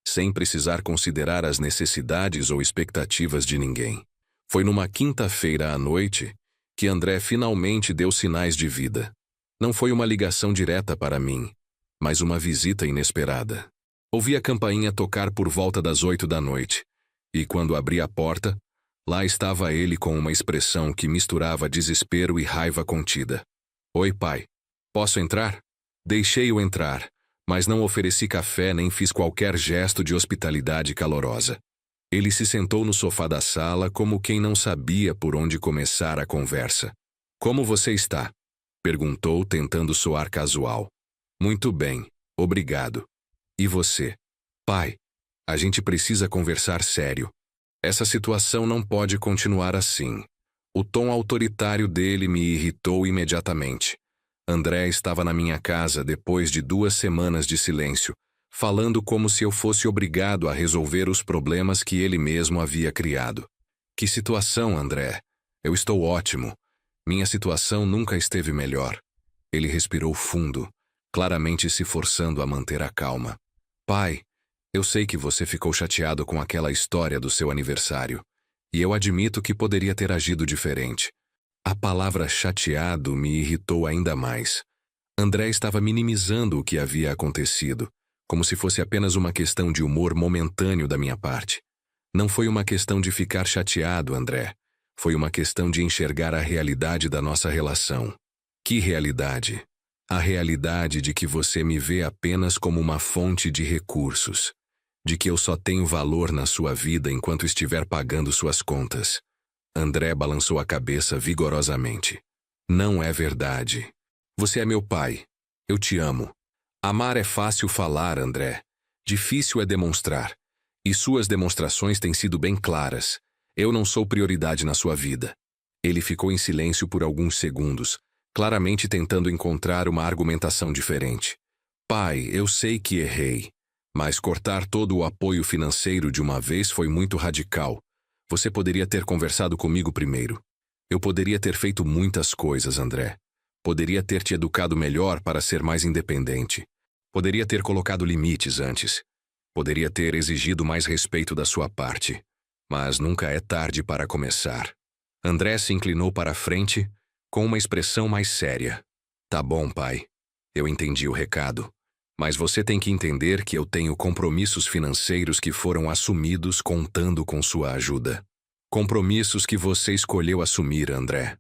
sem precisar considerar as necessidades ou expectativas de ninguém. Foi numa quinta-feira à noite que André finalmente deu sinais de vida. Não foi uma ligação direta para mim, mas uma visita inesperada. Ouvi a campainha tocar por volta das 8 da noite, e quando abri a porta, lá estava ele com uma expressão que misturava desespero e raiva contida. Oi, pai. Posso entrar? Deixei-o entrar, mas não ofereci café nem fiz qualquer gesto de hospitalidade calorosa. Ele se sentou no sofá da sala como quem não sabia por onde começar a conversa. Como você está? Perguntou, tentando soar casual. Muito bem, obrigado. E você? Pai, a gente precisa conversar sério. Essa situação não pode continuar assim. O tom autoritário dele me irritou imediatamente. André estava na minha casa depois de 2 semanas de silêncio, falando como se eu fosse obrigado a resolver os problemas que ele mesmo havia criado. Que situação, André? Eu estou ótimo. Minha situação nunca esteve melhor. Ele respirou fundo, claramente se forçando a manter a calma. Pai, eu sei que você ficou chateado com aquela história do seu aniversário, e eu admito que poderia ter agido diferente. A palavra chateado me irritou ainda mais. André estava minimizando o que havia acontecido, como se fosse apenas uma questão de humor momentâneo da minha parte. Não foi uma questão de ficar chateado, André. Foi uma questão de enxergar a realidade da nossa relação. Que realidade? A realidade de que você me vê apenas como uma fonte de recursos, de que eu só tenho valor na sua vida enquanto estiver pagando suas contas. André balançou a cabeça vigorosamente. Não é verdade. Você é meu pai. Eu te amo. Amar é fácil falar, André. Difícil é demonstrar. E suas demonstrações têm sido bem claras. Eu não sou prioridade na sua vida. Ele ficou em silêncio por alguns segundos, claramente tentando encontrar uma argumentação diferente. Pai, eu sei que errei, mas cortar todo o apoio financeiro de uma vez foi muito radical. Você poderia ter conversado comigo primeiro. Eu poderia ter feito muitas coisas, André. Poderia ter te educado melhor para ser mais independente. Poderia ter colocado limites antes. Poderia ter exigido mais respeito da sua parte. Mas nunca é tarde para começar. André se inclinou para a frente, com uma expressão mais séria. Tá bom, pai. Eu entendi o recado. Mas você tem que entender que eu tenho compromissos financeiros que foram assumidos contando com sua ajuda. Compromissos que você escolheu assumir, André.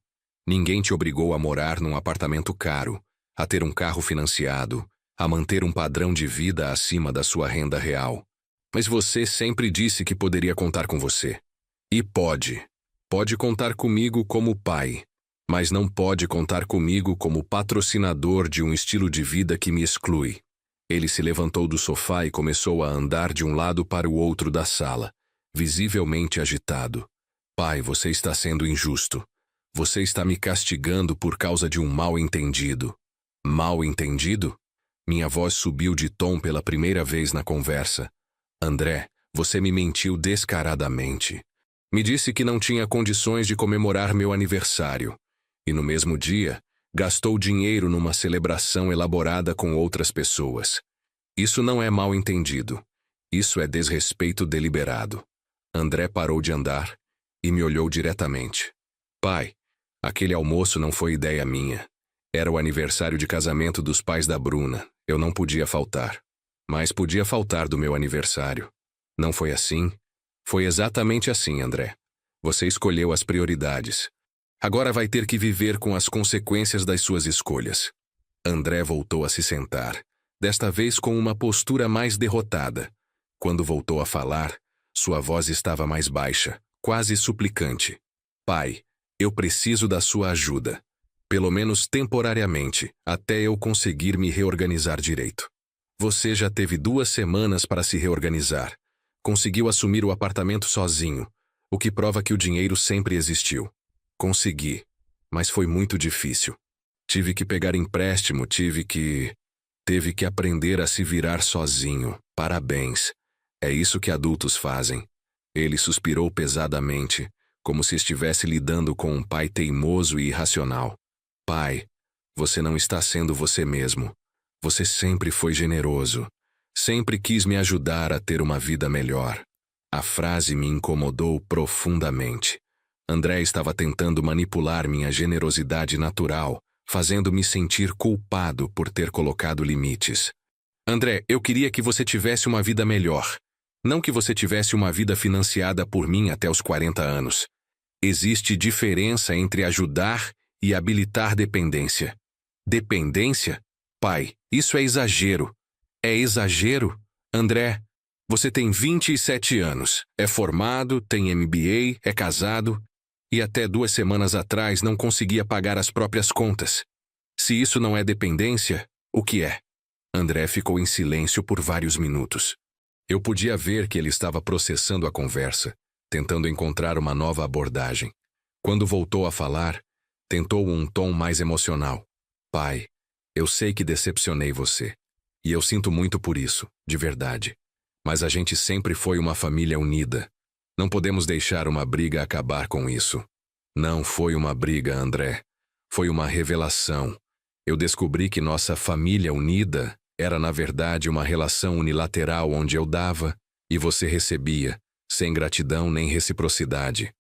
Ninguém te obrigou a morar num apartamento caro, a ter um carro financiado, a manter um padrão de vida acima da sua renda real. Mas você sempre disse que poderia contar com você. E pode. Pode contar comigo como pai, mas não pode contar comigo como patrocinador de um estilo de vida que me exclui. Ele se levantou do sofá e começou a andar de um lado para o outro da sala, visivelmente agitado. Pai, você está sendo injusto. Você está me castigando por causa de um mal-entendido. Mal-entendido? Minha voz subiu de tom pela primeira vez na conversa. André, você me mentiu descaradamente. Me disse que não tinha condições de comemorar meu aniversário. E no mesmo dia, gastou dinheiro numa celebração elaborada com outras pessoas. Isso não é mal-entendido. Isso é desrespeito deliberado. André parou de andar e me olhou diretamente. Pai, aquele almoço não foi ideia minha. Era o aniversário de casamento dos pais da Bruna. Eu não podia faltar. Mas podia faltar do meu aniversário. Não foi assim? Foi exatamente assim, André. Você escolheu as prioridades. Agora vai ter que viver com as consequências das suas escolhas. André voltou a se sentar, desta vez com uma postura mais derrotada. Quando voltou a falar, sua voz estava mais baixa, quase suplicante. Pai, eu preciso da sua ajuda. Pelo menos temporariamente, até eu conseguir me reorganizar direito. Você já teve 2 semanas para se reorganizar. Conseguiu assumir o apartamento sozinho, o que prova que o dinheiro sempre existiu. Consegui, mas foi muito difícil. Tive que pegar empréstimo, teve que aprender a se virar sozinho. Parabéns. É isso que adultos fazem. Ele suspirou pesadamente, como se estivesse lidando com um pai teimoso e irracional. Pai, Você não está sendo você mesmo. Você sempre foi generoso. Sempre quis me ajudar a ter uma vida melhor. A frase me incomodou profundamente. André estava tentando manipular minha generosidade natural, fazendo-me sentir culpado por ter colocado limites. André, eu queria que você tivesse uma vida melhor. Não que você tivesse uma vida financiada por mim até os 40 anos. Existe diferença entre ajudar e habilitar dependência. Dependência? Pai, isso é exagero. É exagero? André, você tem 27 anos, é formado, tem MBA, é casado e até 2 semanas atrás não conseguia pagar as próprias contas. Se isso não é dependência, o que é? André ficou em silêncio por vários minutos. Eu podia ver que ele estava processando a conversa, tentando encontrar uma nova abordagem. Quando voltou a falar, tentou um tom mais emocional. Pai, eu sei que decepcionei você. E eu sinto muito por isso, de verdade. Mas a gente sempre foi uma família unida. Não podemos deixar uma briga acabar com isso. Não foi uma briga, André. Foi uma revelação. Eu descobri que nossa família unida era, na verdade, uma relação unilateral onde eu dava e você recebia, sem gratidão nem reciprocidade.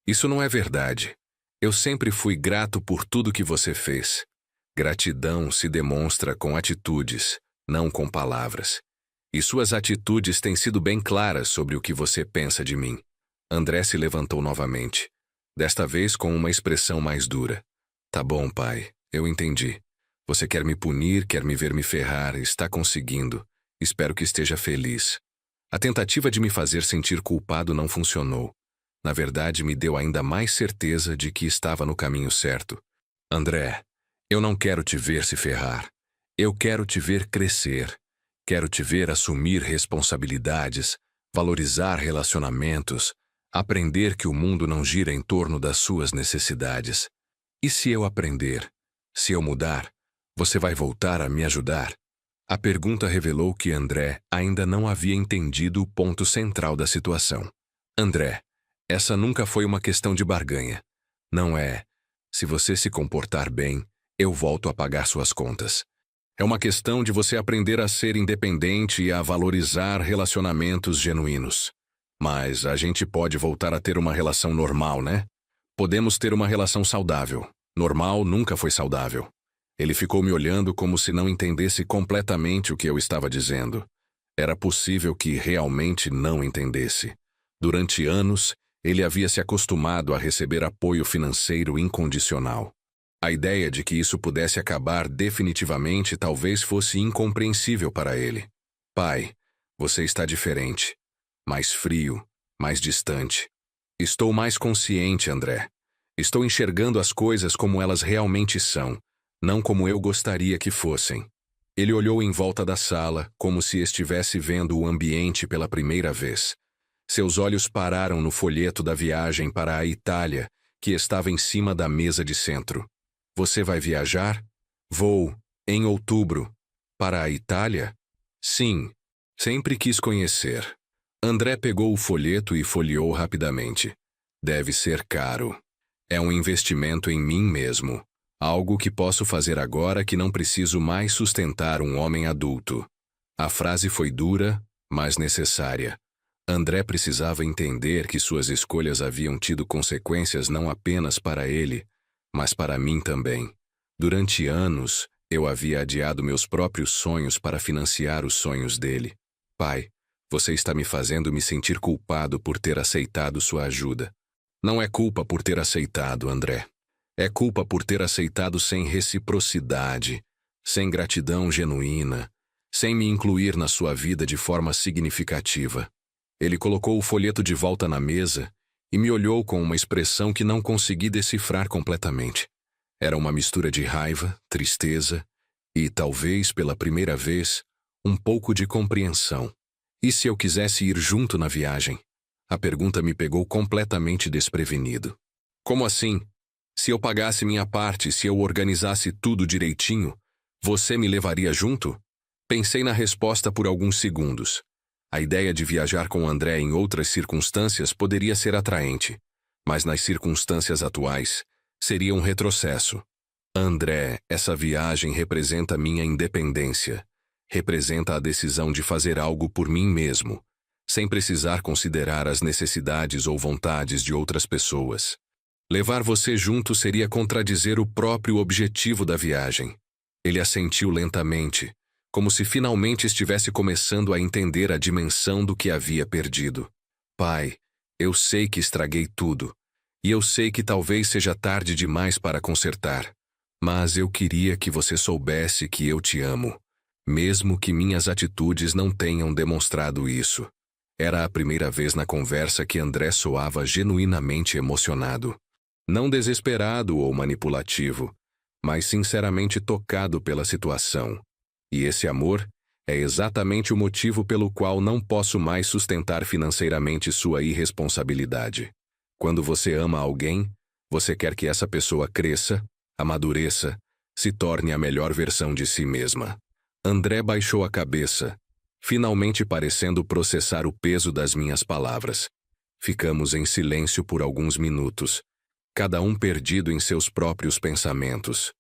Isso não é verdade. Eu sempre fui grato por tudo que você fez. Gratidão se demonstra com atitudes, não com palavras. E suas atitudes têm sido bem claras sobre o que você pensa de mim. André se levantou novamente, desta vez com uma expressão mais dura. Tá bom, pai, eu entendi. Você quer me punir, quer me ver me ferrar, está conseguindo. Espero que esteja feliz. A tentativa de me fazer sentir culpado não funcionou. Na verdade, me deu ainda mais certeza de que estava no caminho certo. André, eu não quero te ver se ferrar. Eu quero te ver crescer. Quero te ver assumir responsabilidades, valorizar relacionamentos, aprender que o mundo não gira em torno das suas necessidades. E se eu aprender? Se eu mudar? Você vai voltar a me ajudar? A pergunta revelou que André ainda não havia entendido o ponto central da situação. André, essa nunca foi uma questão de barganha. Não é, se você se comportar bem, eu volto a pagar suas contas. É uma questão de você aprender a ser independente e a valorizar relacionamentos genuínos. Mas a gente pode voltar a ter uma relação normal, né? Podemos ter uma relação saudável. Normal nunca foi saudável. Ele ficou me olhando como se não entendesse completamente o que eu estava dizendo. Era possível que realmente não entendesse. Durante anos, ele havia se acostumado a receber apoio financeiro incondicional. A ideia de que isso pudesse acabar definitivamente talvez fosse incompreensível para ele. Pai, você está diferente. Mais frio, mais distante. Estou mais consciente, André. Estou enxergando as coisas como elas realmente são, não como eu gostaria que fossem. Ele olhou em volta da sala, como se estivesse vendo o ambiente pela primeira vez. Seus olhos pararam no folheto da viagem para a Itália, que estava em cima da mesa de centro. Você vai viajar? Vou, em outubro. Para a Itália? Sim. Sempre quis conhecer. André pegou o folheto e folheou rapidamente. Deve ser caro. É um investimento em mim mesmo. Algo que posso fazer agora que não preciso mais sustentar um homem adulto. A frase foi dura, mas necessária. André precisava entender que suas escolhas haviam tido consequências não apenas para ele, mas para mim também. Durante anos, eu havia adiado meus próprios sonhos para financiar os sonhos dele. Pai, você está me fazendo me sentir culpado por ter aceitado sua ajuda. Não é culpa por ter aceitado, André. É culpa por ter aceitado sem reciprocidade, sem gratidão genuína, sem me incluir na sua vida de forma significativa. Ele colocou o folheto de volta na mesa e me olhou com uma expressão que não consegui decifrar completamente. Era uma mistura de raiva, tristeza e, talvez pela primeira vez, um pouco de compreensão. E se eu quisesse ir junto na viagem? A pergunta me pegou completamente desprevenido. Como assim? Se eu pagasse minha parte, se eu organizasse tudo direitinho, você me levaria junto? Pensei na resposta por alguns segundos. A ideia de viajar com André em outras circunstâncias poderia ser atraente, mas nas circunstâncias atuais, seria um retrocesso. André, essa viagem representa minha independência. Representa a decisão de fazer algo por mim mesmo, sem precisar considerar as necessidades ou vontades de outras pessoas. Levar você junto seria contradizer o próprio objetivo da viagem. Ele assentiu lentamente, como se finalmente estivesse começando a entender a dimensão do que havia perdido. Pai, eu sei que estraguei tudo, e eu sei que talvez seja tarde demais para consertar, mas eu queria que você soubesse que eu te amo, mesmo que minhas atitudes não tenham demonstrado isso. Era a primeira vez na conversa que André soava genuinamente emocionado. Não desesperado ou manipulativo, mas sinceramente tocado pela situação. E esse amor é exatamente o motivo pelo qual não posso mais sustentar financeiramente sua irresponsabilidade. Quando você ama alguém, você quer que essa pessoa cresça, amadureça, se torne a melhor versão de si mesma. André baixou a cabeça, finalmente parecendo processar o peso das minhas palavras. Ficamos em silêncio por alguns minutos, cada um perdido em seus próprios pensamentos.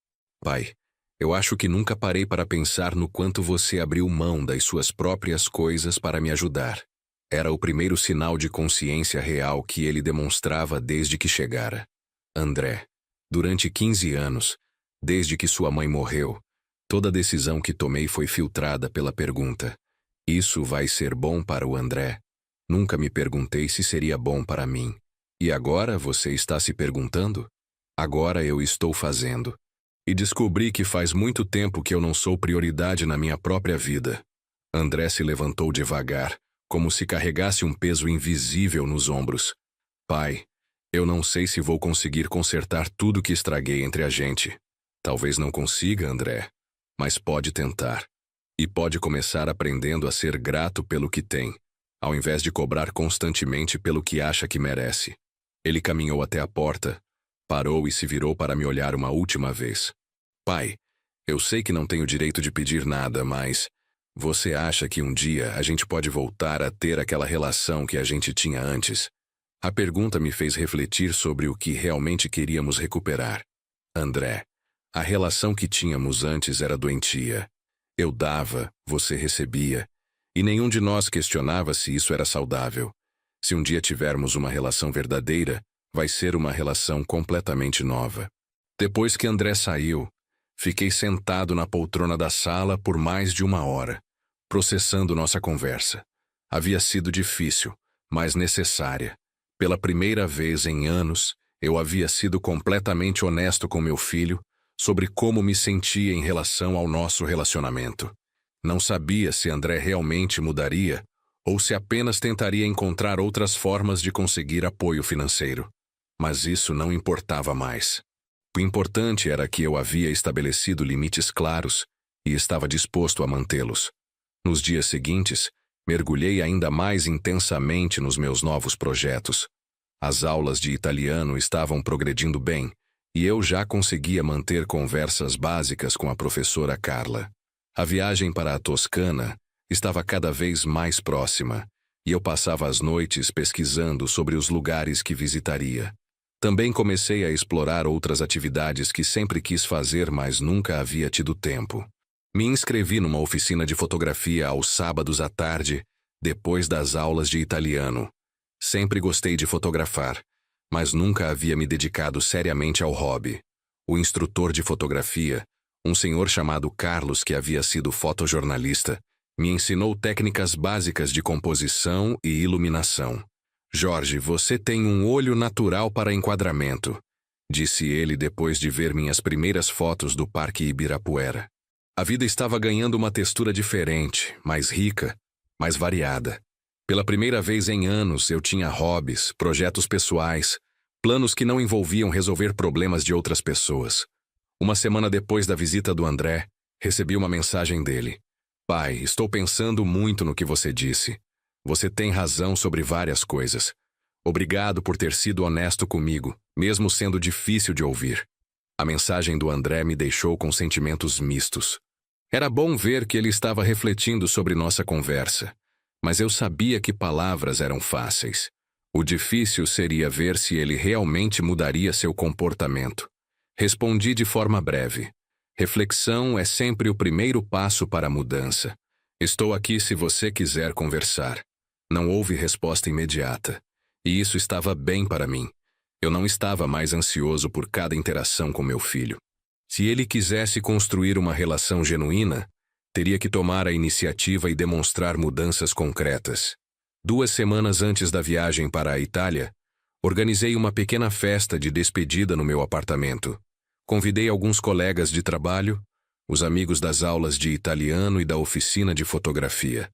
Pai, eu acho que nunca parei para pensar no quanto você abriu mão das suas próprias coisas para me ajudar. Era o primeiro sinal de consciência real que ele demonstrava desde que chegara. André, durante 15 anos, desde que sua mãe morreu, toda decisão que tomei foi filtrada pela pergunta: isso vai ser bom para o André? Nunca me perguntei se seria bom para mim. E agora você está se perguntando? Agora eu estou fazendo. E descobri que faz muito tempo que eu não sou prioridade na minha própria vida. André se levantou devagar, como se carregasse um peso invisível nos ombros. Pai, eu não sei se vou conseguir consertar tudo que estraguei entre a gente. Talvez não consiga, André, mas pode tentar. E pode começar aprendendo a ser grato pelo que tem, ao invés de cobrar constantemente pelo que acha que merece. Ele caminhou até a porta, parou e se virou para me olhar uma última vez. Pai, eu sei que não tenho direito de pedir nada, mas você acha que um dia a gente pode voltar a ter aquela relação que a gente tinha antes? A pergunta me fez refletir sobre o que realmente queríamos recuperar. André, a relação que tínhamos antes era doentia. Eu dava, você recebia, e nenhum de nós questionava se isso era saudável. Se um dia tivermos uma relação verdadeira, vai ser uma relação completamente nova. Depois que André saiu, fiquei sentado na poltrona da sala por mais de 1 hora, processando nossa conversa. Havia sido difícil, mas necessária. Pela primeira vez em anos, eu havia sido completamente honesto com meu filho sobre como me sentia em relação ao nosso relacionamento. Não sabia se André realmente mudaria ou se apenas tentaria encontrar outras formas de conseguir apoio financeiro. Mas isso não importava mais. O importante era que eu havia estabelecido limites claros e estava disposto a mantê-los. Nos dias seguintes, mergulhei ainda mais intensamente nos meus novos projetos. As aulas de italiano estavam progredindo bem e eu já conseguia manter conversas básicas com a professora Carla. A viagem para a Toscana estava cada vez mais próxima e eu passava as noites pesquisando sobre os lugares que visitaria. Também comecei a explorar outras atividades que sempre quis fazer, mas nunca havia tido tempo. Me inscrevi numa oficina de fotografia aos sábados à tarde, depois das aulas de italiano. Sempre gostei de fotografar, mas nunca havia me dedicado seriamente ao hobby. O instrutor de fotografia, um senhor chamado Carlos, que havia sido fotojornalista, me ensinou técnicas básicas de composição e iluminação. Jorge, você tem um olho natural para enquadramento, disse ele depois de ver minhas primeiras fotos do Parque Ibirapuera. A vida estava ganhando uma textura diferente, mais rica, mais variada. Pela primeira vez em anos, eu tinha hobbies, projetos pessoais, planos que não envolviam resolver problemas de outras pessoas. 1 semana depois da visita do André, recebi uma mensagem dele. Pai, estou pensando muito no que você disse. Você tem razão sobre várias coisas. Obrigado por ter sido honesto comigo, mesmo sendo difícil de ouvir. A mensagem do André me deixou com sentimentos mistos. Era bom ver que ele estava refletindo sobre nossa conversa, mas eu sabia que palavras eram fáceis. O difícil seria ver se ele realmente mudaria seu comportamento. Respondi de forma breve. Reflexão é sempre o primeiro passo para a mudança. Estou aqui se você quiser conversar. Não houve resposta imediata. E isso estava bem para mim. Eu não estava mais ansioso por cada interação com meu filho. Se ele quisesse construir uma relação genuína, teria que tomar a iniciativa e demonstrar mudanças concretas. 2 semanas antes da viagem para a Itália, organizei uma pequena festa de despedida no meu apartamento. Convidei alguns colegas de trabalho, os amigos das aulas de italiano e da oficina de fotografia.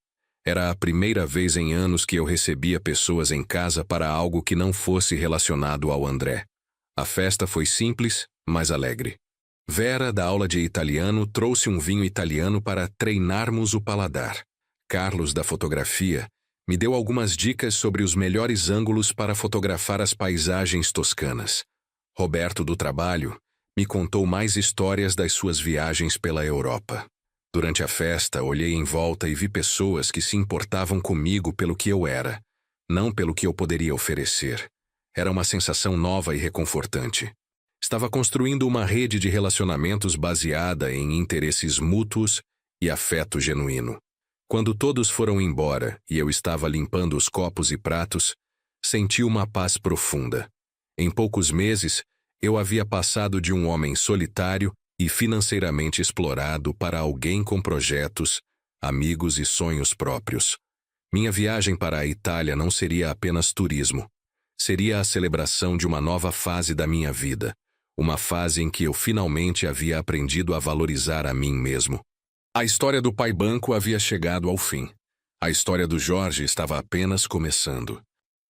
Era a primeira vez em anos que eu recebia pessoas em casa para algo que não fosse relacionado ao André. A festa foi simples, mas alegre. Vera, da aula de italiano, trouxe um vinho italiano para treinarmos o paladar. Carlos, da fotografia, me deu algumas dicas sobre os melhores ângulos para fotografar as paisagens toscanas. Roberto, do trabalho, me contou mais histórias das suas viagens pela Europa. Durante a festa, olhei em volta e vi pessoas que se importavam comigo pelo que eu era, não pelo que eu poderia oferecer. Era uma sensação nova e reconfortante. Estava construindo uma rede de relacionamentos baseada em interesses mútuos e afeto genuíno. Quando todos foram embora e eu estava limpando os copos e pratos, senti uma paz profunda. Em poucos meses, eu havia passado de um homem solitário e financeiramente explorado para alguém com projetos, amigos e sonhos próprios. Minha viagem para a Itália não seria apenas turismo. Seria a celebração de uma nova fase da minha vida, uma fase em que eu finalmente havia aprendido a valorizar a mim mesmo. A história do pai banco havia chegado ao fim. A história do Jorge estava apenas começando.